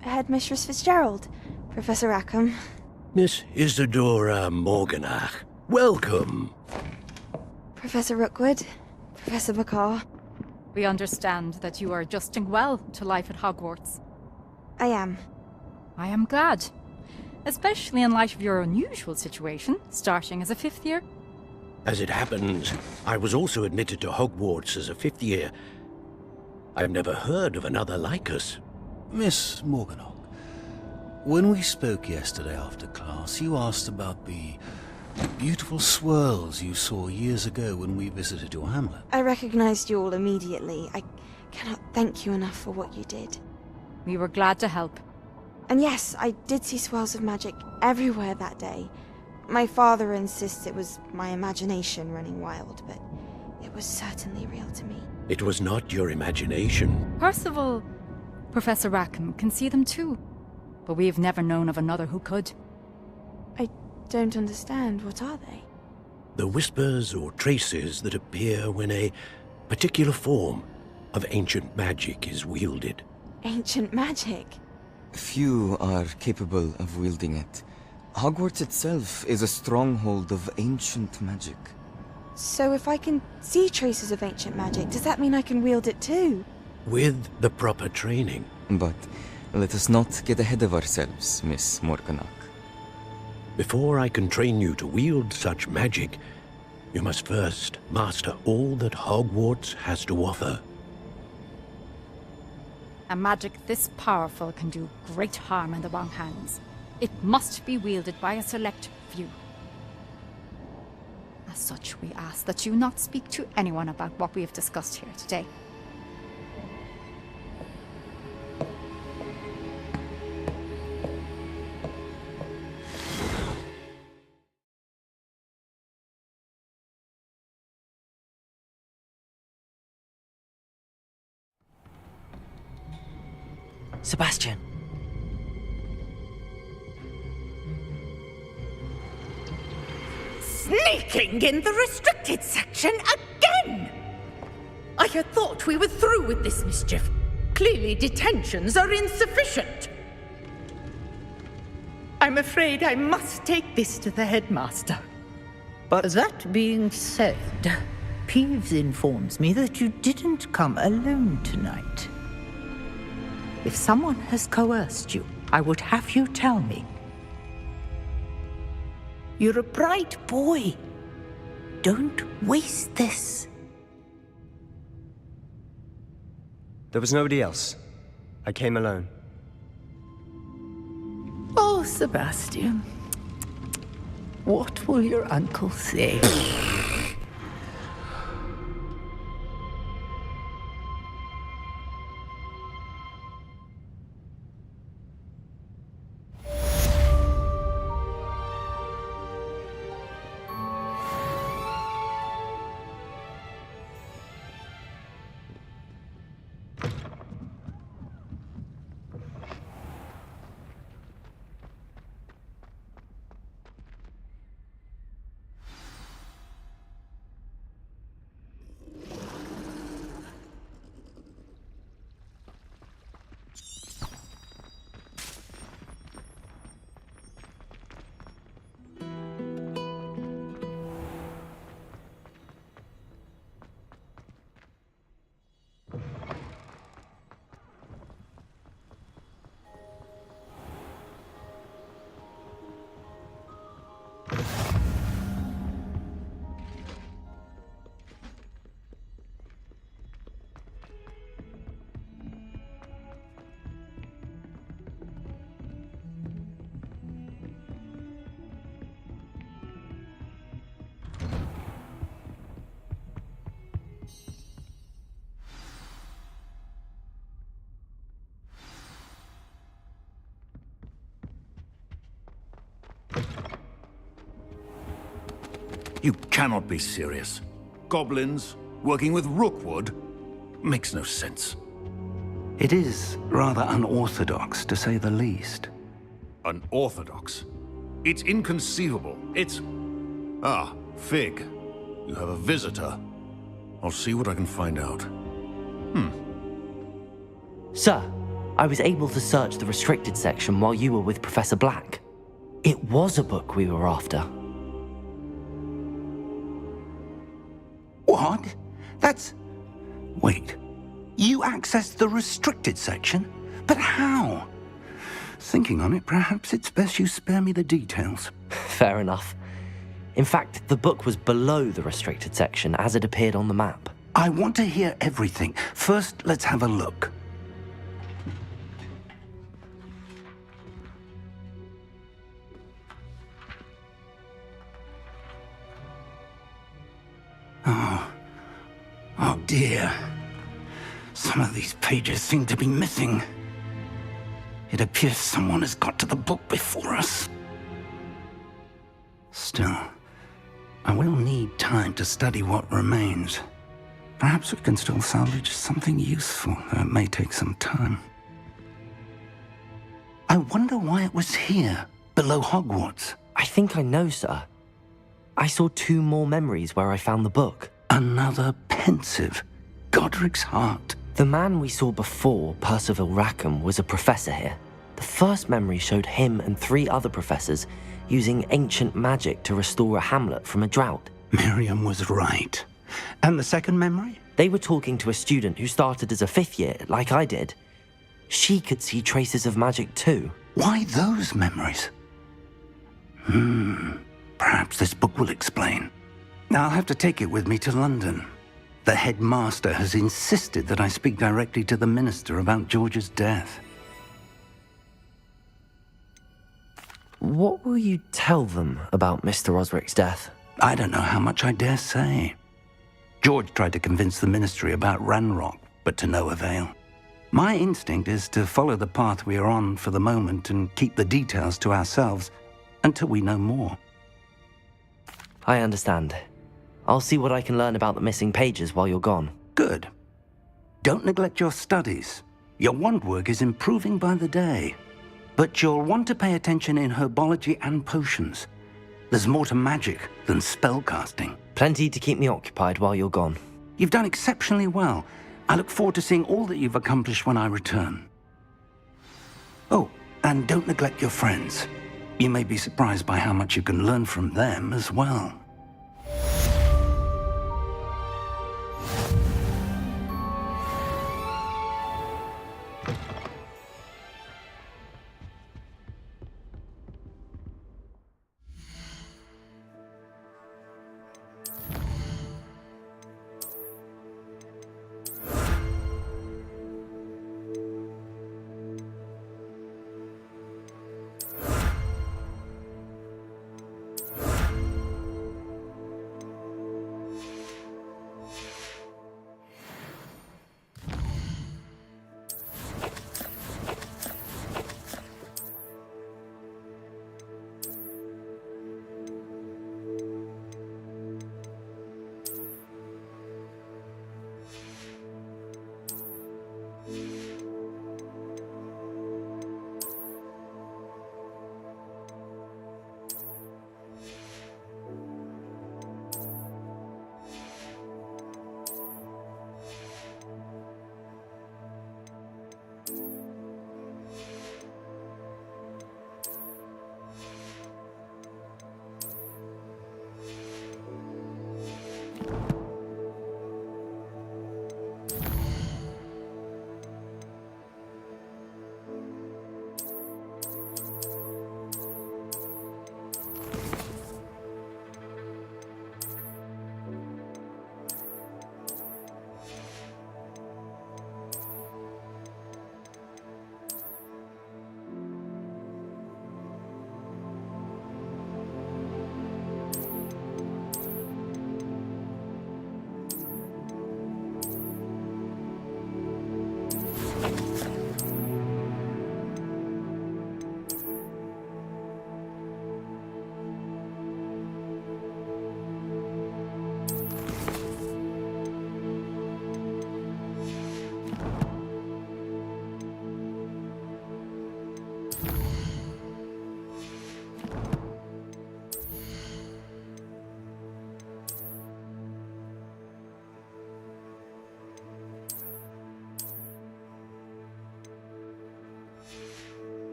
Headmistress Fitzgerald, Professor Rackham. Miss Isadora Morganach, welcome. Professor Rookwood, Professor Bakar. We understand that you are adjusting well to life at Hogwarts. I am. I am glad. Especially in light of your unusual situation, starting as a 5th year. As it happens, I was also admitted to Hogwarts as a 5th year. I've never heard of another like us. Miss Morganach, when we spoke yesterday after class, you asked about the beautiful swirls you saw years ago when we visited your hamlet. I recognized you all immediately. I cannot thank you enough for what you did. We were glad to help. And yes, I did see swirls of magic everywhere that day. My father insists it was my imagination running wild, but it was certainly real to me. It was not your imagination. Percival, Professor Rackham can see them too. But we've never known of another who could. I don't understand. What are they? The whispers or traces that appear when a particular form of ancient magic is wielded. Ancient magic? Few are capable of wielding it. Hogwarts itself is a stronghold of ancient magic. So if I can see traces of ancient magic, does that mean I can wield it too? With the proper training. But let us not get ahead of ourselves, Miss Morganach. Before I can train you to wield such magic, you must first master all that Hogwarts has to offer. A magic this powerful can do great harm in the wrong hands. It must be wielded by a select few. As such, we ask that you not speak to anyone about what we have discussed here today. Sebastian. Sneaking in the restricted section again! I had thought we were through with this mischief. Clearly detentions are insufficient. I'm afraid I must take this to the headmaster. But that being said, Peeves informs me that you didn't come alone tonight. If someone has coerced you, I would have you tell me. You're a bright boy. Don't waste this. There was nobody else. I came alone. Oh, Sebastian. What will your uncle say? You cannot be serious. Goblins working with Rookwood makes no sense. It is rather unorthodox, to say the least. Unorthodox? It's inconceivable. It's... Ah, Fig. You have a visitor. I'll see what I can find out. Sir, I was able to search the restricted section while you were with Professor Black. It was a book we were after. What? That's... Wait. You accessed the restricted section? But how? Thinking on it, perhaps it's best you spare me the details. Fair enough. In fact, the book was below the restricted section as it appeared on the map. I want to hear everything. First, let's have a look. Oh dear. Some of these pages seem to be missing. It appears someone has got to the book before us. Still, I will need time to study what remains. Perhaps we can still salvage something useful, though it may take some time. I wonder why it was here, below Hogwarts. I think I know, sir. I saw 2 more memories where I found the book. Another pensive. Godric's heart. The man we saw before, Percival Rackham, was a professor here. The first memory showed him and 3 other professors using ancient magic to restore a hamlet from a drought. Miriam was right. And the second memory? They were talking to a student who started as a 5th year, like I did. She could see traces of magic too. Why those memories? Perhaps this book will explain. Now I'll have to take it with me to London. The headmaster has insisted that I speak directly to the minister about George's death. What will you tell them about Mr. Osric's death? I don't know how much I dare say. George tried to convince the ministry about Ranrock, but to no avail. My instinct is to follow the path we are on for the moment and keep the details to ourselves until we know more. I understand. I'll see what I can learn about the missing pages while you're gone. Good. Don't neglect your studies. Your wand work is improving by the day. But you'll want to pay attention in herbology and potions. There's more to magic than spellcasting. Plenty to keep me occupied while you're gone. You've done exceptionally well. I look forward to seeing all that you've accomplished when I return. Oh, and don't neglect your friends. You may be surprised by how much you can learn from them as well.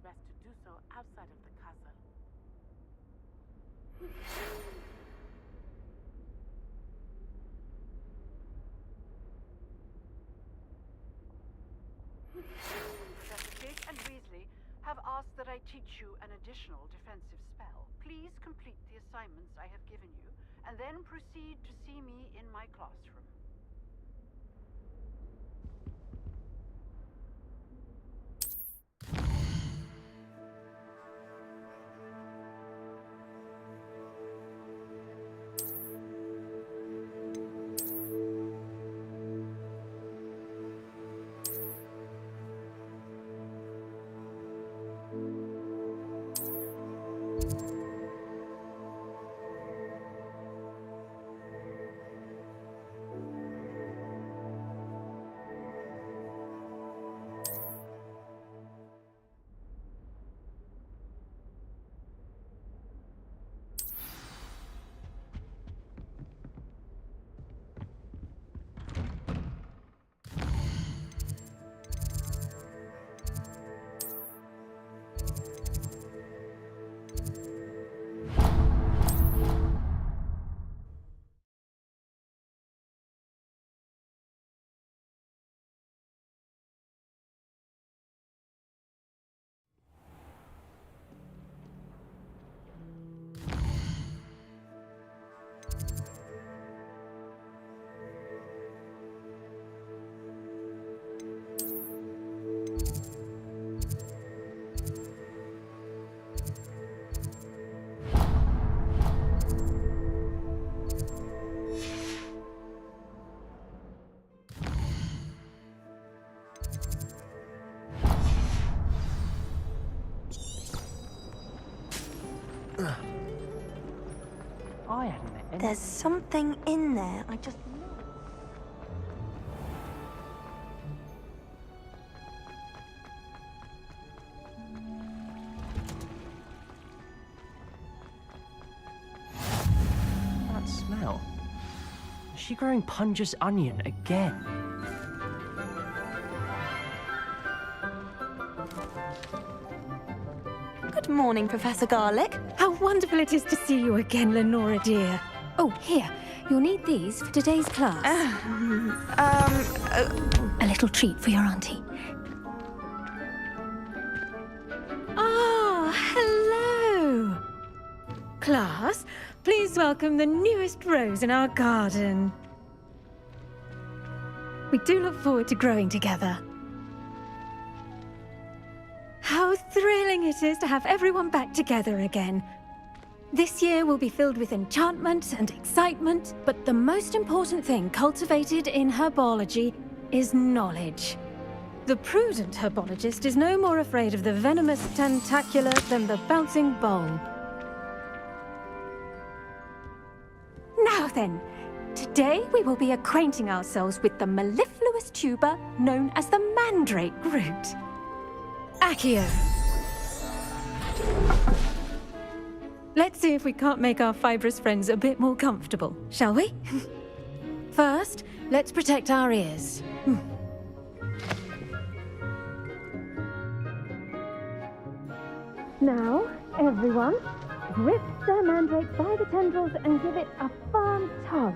best to do so outside of the castle. Professor Fig and Weasley have asked that I teach you an additional defensive spell. Please complete the assignments I have given you, and then proceed to see me in my classroom. I hadn't met any. There's something in there. I just know. That smell. Is she growing Punja's onion again? Good morning, Professor Garlick. How wonderful it is to see you again, Lenora dear. Oh, here. You'll need these for today's class. A little treat for your auntie. Ah, hello. Class, please welcome the newest rose in our garden. We do look forward to growing together. How thrilling it is to have everyone back together again. This year will be filled with enchantment and excitement, but the most important thing cultivated in herbology is knowledge. The prudent herbologist is no more afraid of the venomous tentacula than the bouncing bowl. Now then, today we will be acquainting ourselves with the mellifluous tuber known as the mandrake root. Accio. Let's see if we can't make our fibrous friends a bit more comfortable, shall we? First, let's protect our ears. Now, everyone, grip the mandrake by the tendrils and give it a firm tug.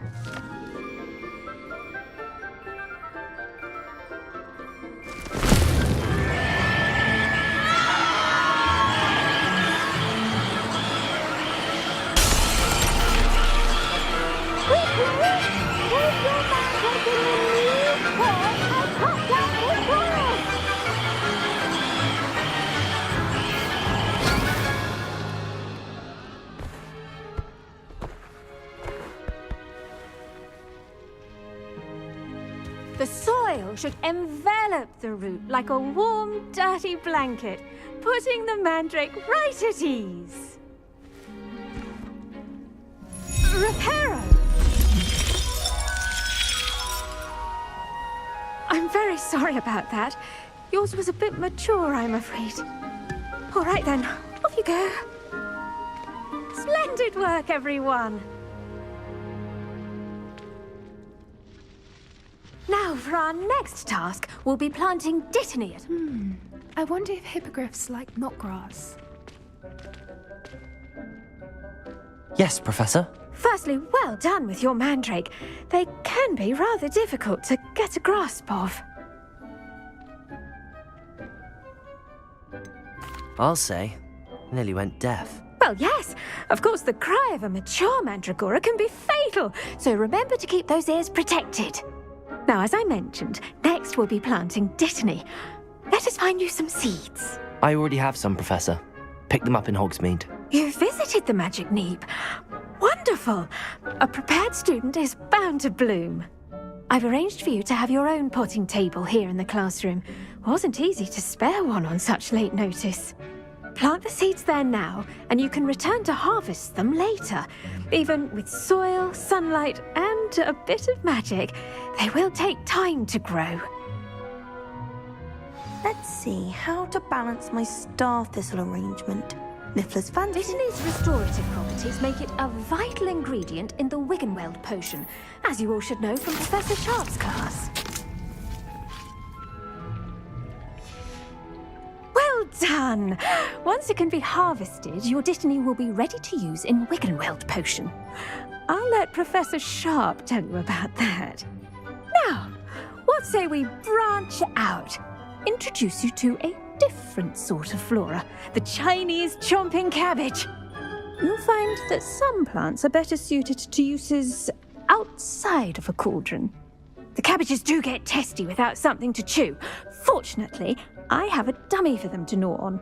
The soil should envelop the root like a warm, dirty blanket, putting the mandrake right at ease. Reparo! I'm very sorry about that. Yours was a bit mature, I'm afraid. All right then, off you go. Splendid work, everyone. Now, for our next task, we'll be planting Dittany. I wonder if hippogriffs like knotgrass. Yes, Professor. Firstly, well done with your mandrake. They can be rather difficult to get a grasp of. I'll say. Nearly went deaf. Well, yes. Of course, the cry of a mature mandragora can be fatal, so remember to keep those ears protected. Now, as I mentioned, next we'll be planting dittany. Let us find you some seeds. I already have some, Professor. Pick them up in Hogsmeade. You visited the Magic Neep. Wonderful! A prepared student is bound to bloom. I've arranged for you to have your own potting table here in the classroom. Wasn't easy to spare one on such late notice. Plant the seeds there now, and you can return to harvest them later. Even with soil, sunlight, and a bit of magic, they will take time to grow. Let's see how to balance my star thistle arrangement. Niffler's fancy. Dittany's restorative properties make it a vital ingredient in the Wiggenweld potion, as you all should know from Professor Sharp's class. Well done! Once it can be harvested, your dittany will be ready to use in Wiggenweld potion. I'll let Professor Sharp tell you about that. Now, what say we branch out? Introduce you to a different sort of flora, the Chinese chomping cabbage. You'll find that some plants are better suited to uses outside of a cauldron. The cabbages do get testy without something to chew. Fortunately, I have a dummy for them to gnaw on.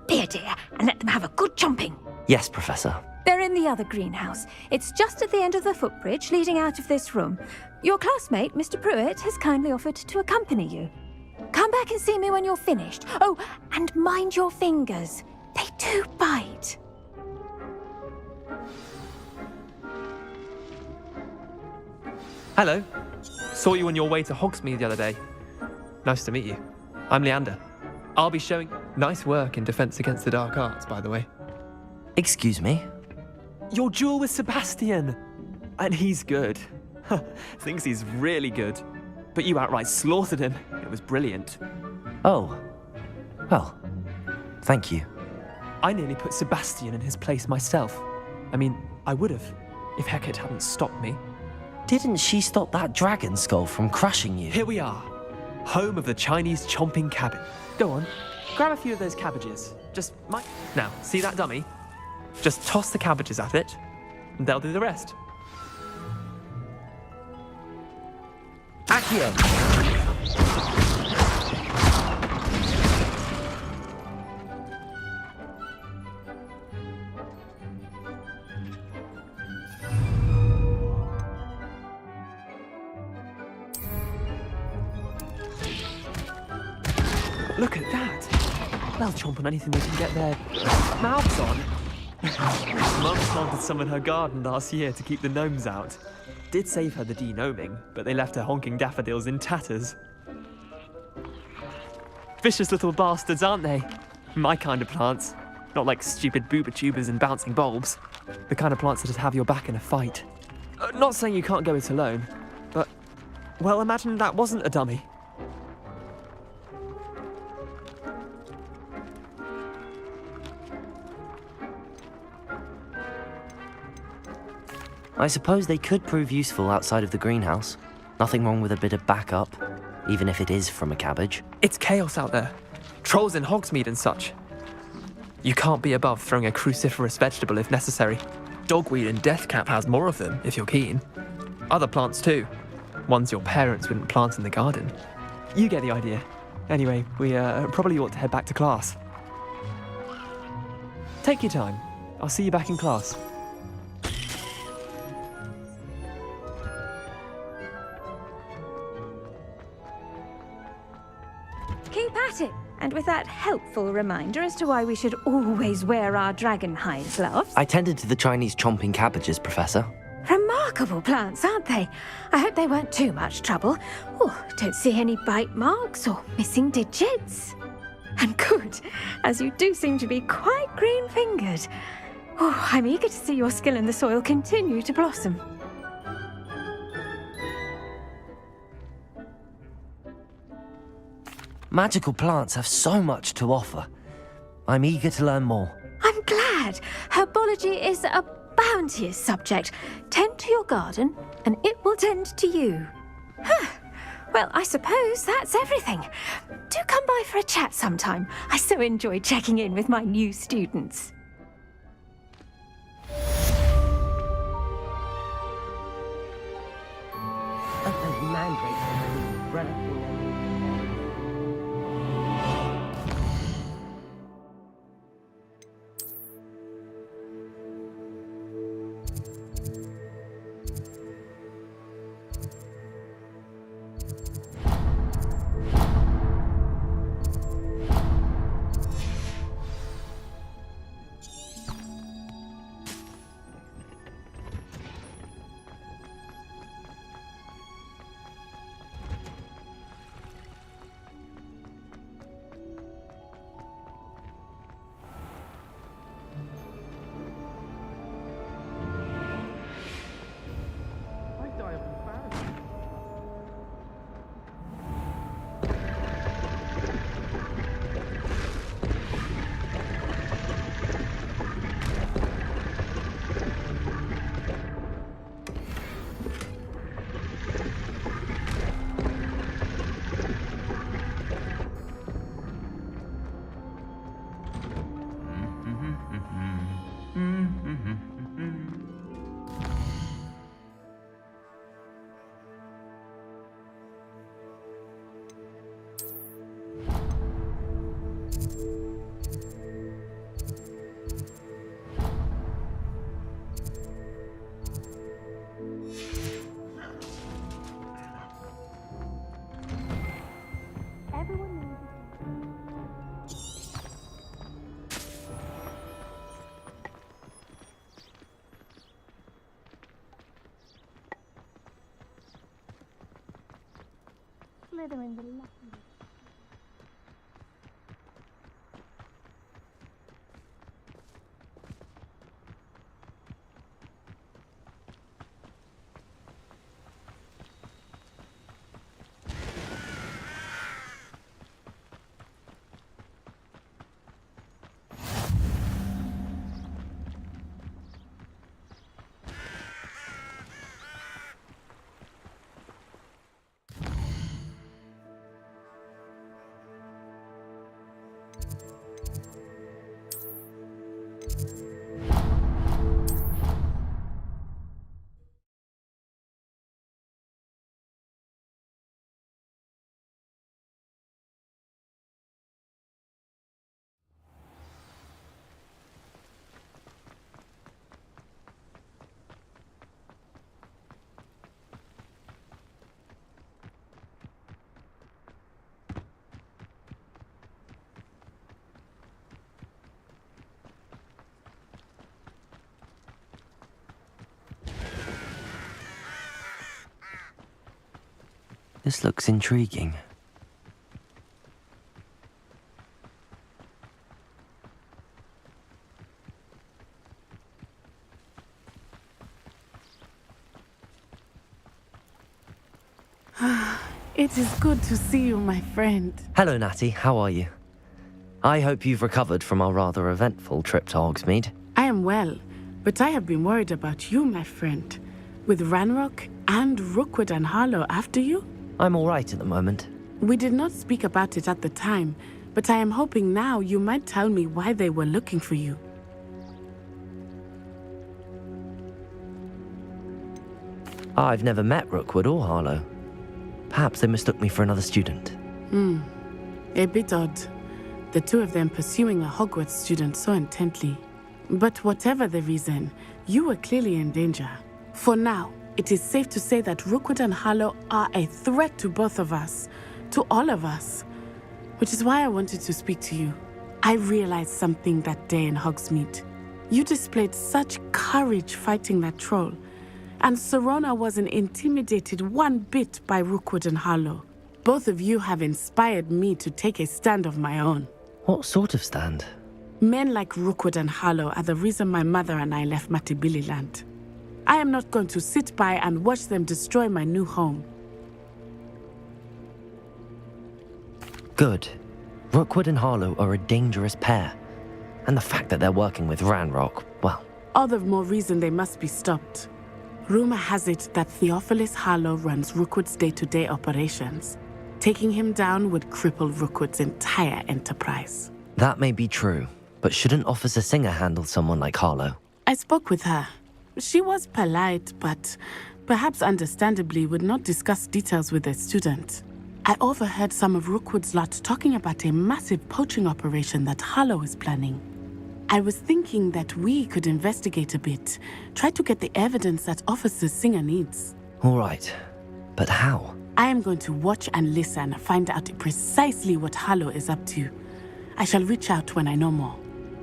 Be a dear and let them have a good chomping. Yes, Professor. They're in the other greenhouse. It's just at the end of the footbridge leading out of this room. Your classmate, Mr. Pruitt, has kindly offered to accompany you. Come back and see me when you're finished. Oh, and mind your fingers. They do bite. Hello. Saw you on your way to Hogsmeade the other day. Nice to meet you. I'm Leander. I'll be showing nice work in Defense Against the Dark Arts, by the way. Excuse me? Your duel with Sebastian. And he's good. Thinks he's really good. But you outright slaughtered him. It was brilliant. Oh. Well, thank you. I nearly put Sebastian in his place myself. I mean, I would have, if Hecate hadn't stopped me. Didn't she stop that dragon skull from crushing you? Here we are. Home of the Chinese chomping cabbage. Go on, grab a few of those cabbages. Now, see that dummy? Just toss the cabbages at it, and they'll do the rest. Accio! Look at that! They'll chomp on anything they can get their mouths on. Mum planted some in her garden last year to keep the gnomes out. Did save her the de-gnoming, but they left her honking daffodils in tatters. Vicious little bastards, aren't they? My kind of plants. Not like stupid booba tubers and bouncing bulbs. The kind of plants that'd have your back in a fight. Not saying you can't go it alone, but, well, imagine that wasn't a dummy. I suppose they could prove useful outside of the greenhouse. Nothing wrong with a bit of backup, even if it is from a cabbage. It's chaos out there. Trolls in Hogsmeade and such. You can't be above throwing a cruciferous vegetable if necessary. Dogweed and deathcap has more of them, if you're keen. Other plants too. Ones your parents wouldn't plant in the garden. You get the idea. Anyway, we probably ought to head back to class. Take your time. I'll see you back in class. Keep at it. And with that helpful reminder as to why we should always wear our dragon hide gloves. I tended to the Chinese chomping cabbages, Professor. Remarkable plants, aren't they? I hope they weren't too much trouble. Oh, don't see any bite marks or missing digits. And good, as you do seem to be quite green-fingered. Oh, I'm eager to see your skill in the soil continue to blossom. Magical plants have so much to offer. I'm eager to learn more. I'm glad. Herbology is a bounteous subject. Tend to your garden, and it will tend to you. Well, I suppose that's everything. Do come by for a chat sometime. I so enjoy checking in with my new students. Slytherin the lucky. This looks intriguing. It is good to see you, my friend. Hello, Natty. How are you? I hope you've recovered from our rather eventful trip to Hogsmeade. I am well, but I have been worried about you, my friend. With Ranrock and Rookwood and Harlow after you? I'm all right at the moment. We did not speak about it at the time, but I am hoping now you might tell me why they were looking for you. I've never met Rookwood or Harlow. Perhaps they mistook me for another student. A bit odd. The two of them pursuing a Hogwarts student so intently. But whatever the reason, you were clearly in danger. For now, it is safe to say that Rookwood and Harlow are a threat to both of us, to all of us. Which is why I wanted to speak to you. I realized something that day in Hogsmeade. You displayed such courage fighting that troll, and Serona wasn't intimidated one bit by Rookwood and Harlow. Both of you have inspired me to take a stand of my own. What sort of stand? Men like Rookwood and Harlow are the reason my mother and I left Matibili Land. I am not going to sit by and watch them destroy my new home. Good. Rookwood and Harlow are a dangerous pair. And the fact that they're working with Ranrock, well... All the more reason they must be stopped. Rumor has it that Theophilus Harlow runs Rookwood's day-to-day operations. Taking him down would cripple Rookwood's entire enterprise. That may be true, but shouldn't Officer Singer handle someone like Harlow? I spoke with her. She was polite, but perhaps understandably would not discuss details with a student. I overheard some of Rookwood's lot talking about a massive poaching operation that Harlow is planning. I was thinking that we could investigate a bit, try to get the evidence that Officer Singer needs. All right, but how? I am going to watch and listen, find out precisely what Harlow is up to. I shall reach out when I know more.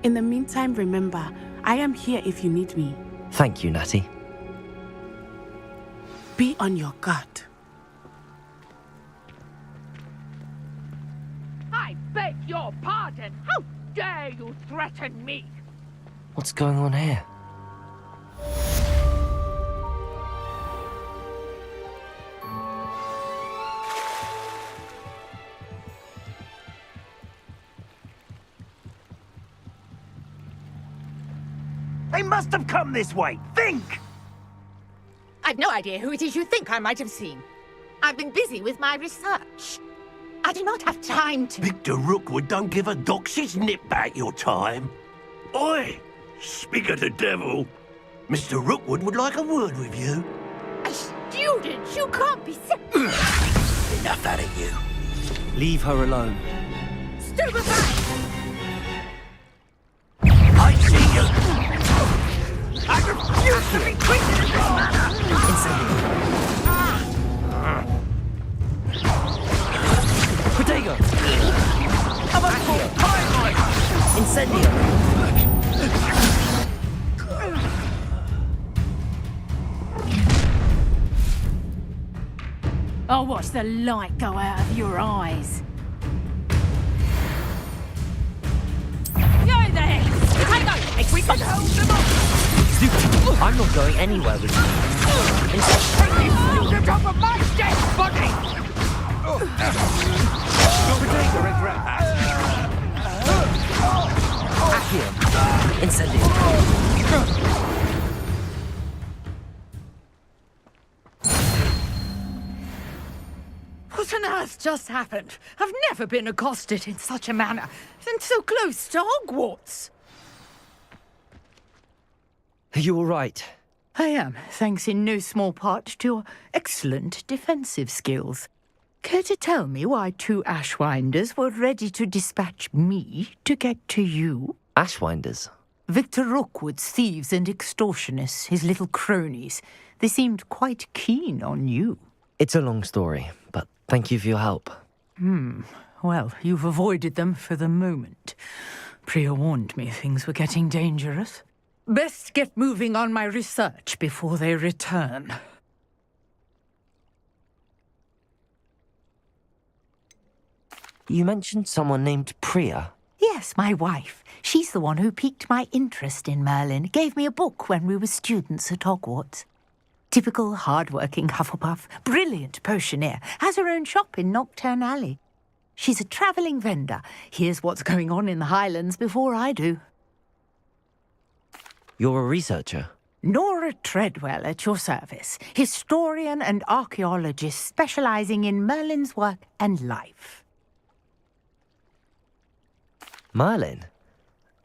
In the meantime, remember, I am here if you need me. Thank you, Natty. Be on your guard. I beg your pardon. How dare you threaten me? What's going on here? They must have come this way. Think! I've no idea who it is you think I might have seen. I've been busy with my research. I do not have time to... Victor Rookwood don't give a doxy's nip back your time. Oi! Speak of the devil. Mr. Rookwood would like a word with you. A student? You can't be sick. Enough out of you. Leave her alone. Stupefy! I see you! I refuse to be treated in this manner! Protego! Abajo! Incendio! I'll watch the light go out of your eyes. Yo there! Protego! We can hold them off! I'm not going anywhere with you. Take these students off of my dead body! Accio. Incendio. What on earth just happened? I've never been accosted in such a manner, and so close to Hogwarts. Are you all right? I am, thanks in no small part to your excellent defensive skills. Care to tell me why two Ashwinders were ready to dispatch me to get to you? Ashwinders? Victor Rookwood's thieves and extortionists, his little cronies. They seemed quite keen on you. It's a long story, but thank you for your help. Well, you've avoided them for the moment. Priya warned me things were getting dangerous. Best get moving on my research before they return. You mentioned someone named Priya. Yes, my wife. She's the one who piqued my interest in Merlin. Gave me a book when we were students at Hogwarts. Typical hard-working Hufflepuff, brilliant potioneer, has her own shop in Knockturn Alley. She's a travelling vendor. Hears what's going on in the Highlands before I do. You're a researcher? Nora Treadwell at your service, historian and archaeologist specialising in Merlin's work and life. Merlin?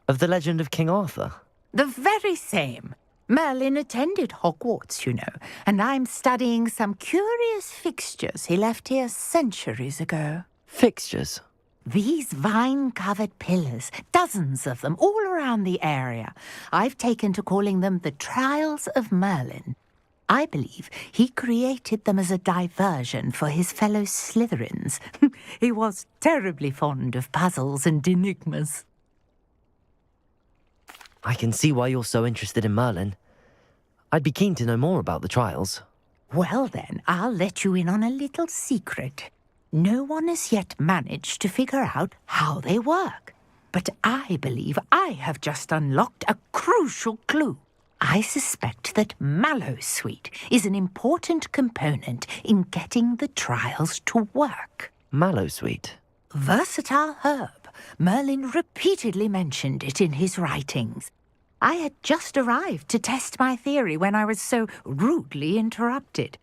Of the legend of King Arthur? The very same. Merlin attended Hogwarts, you know, and I'm studying some curious fixtures he left here centuries ago. Fixtures? These vine-covered pillars, dozens of them, all around the area. I've taken to calling them the Trials of Merlin. I believe he created them as a diversion for his fellow Slytherins. He was terribly fond of puzzles and enigmas. I can see why you're so interested in Merlin. I'd be keen to know more about the trials. Well then, I'll let you in on a little secret. No one has yet managed to figure out how they work. But I believe I have just unlocked a crucial clue. I suspect that Mallowsweet is an important component in getting the trials to work. Mallowsweet? versatile herb. Merlin repeatedly mentioned it in his writings. I had just arrived to test my theory when I was so rudely interrupted.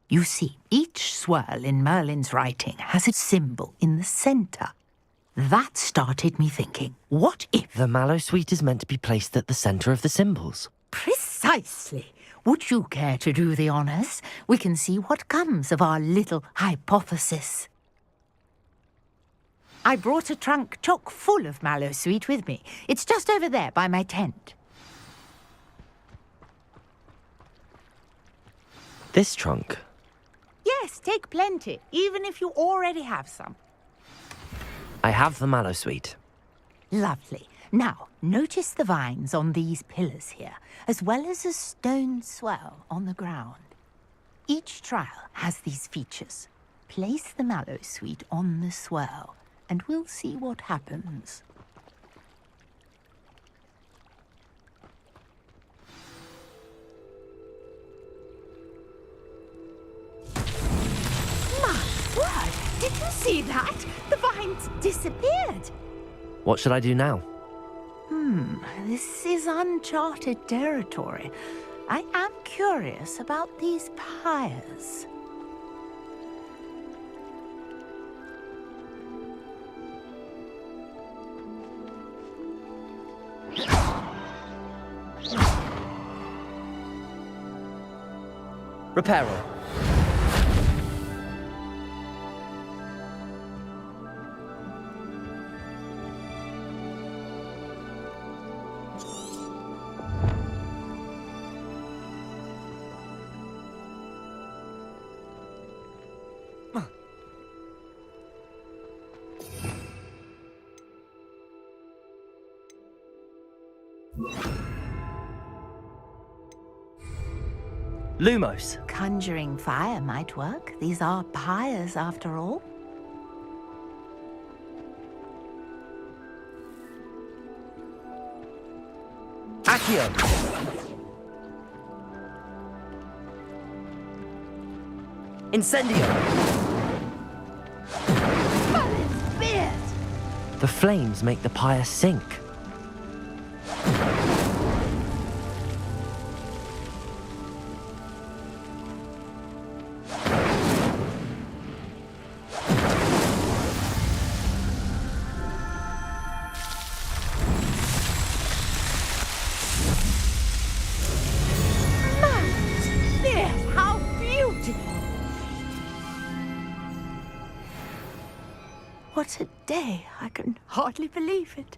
You see, each swirl in Merlin's writing has a symbol in the center. That started me thinking, what if... The mallow sweet is meant to be placed at the center of the symbols. Precisely. Would you care to do the honors? We can see what comes of our little hypothesis. I brought a trunk chock full of mallow sweet with me. It's just over there by my tent. This trunk? Yes, take plenty, even if you already have some. I have the mallow sweet. Lovely. Now, notice the vines on these pillars here, as well as a stone swell on the ground. Each trial has these features. Place the mallow sweet on the swell, and we'll see what happens. My word! Did you see that? The vines disappeared. What should I do now? This is uncharted territory. I am curious about these pyres. Reparo. Lumos. Conjuring fire might work. These are pyres, after all. Accio. Incendio. The flames make the pyre sink. How beautiful! What a day! I can hardly believe it.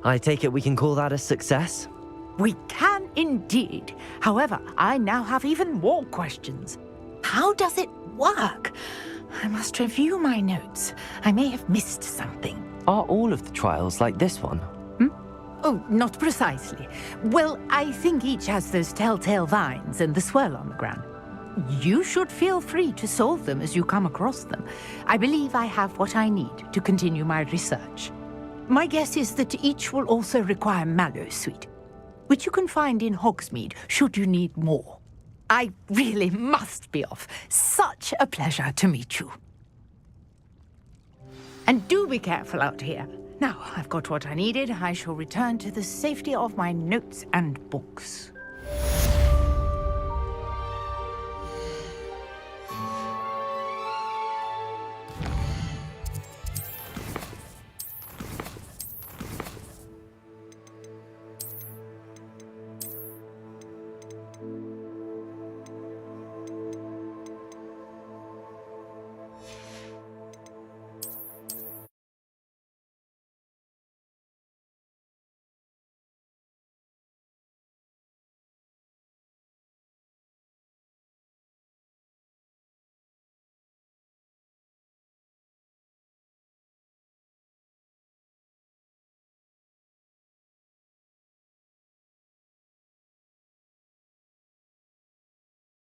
I take it we can call that a success? We can indeed. However, I now have even more questions. How does it work? I must review my notes. I may have missed something. Are all of the trials like this one? Oh, not precisely. Well, I think each has those telltale vines and the swirl on the ground. You should feel free to solve them as you come across them. I believe I have what I need to continue my research. My guess is that each will also require mallow sweet, which you can find in Hogsmeade should you need more. I really must be off. Such a pleasure to meet you. And do be careful out here. Now, I've got what I needed. I shall return to the safety of my notes and books.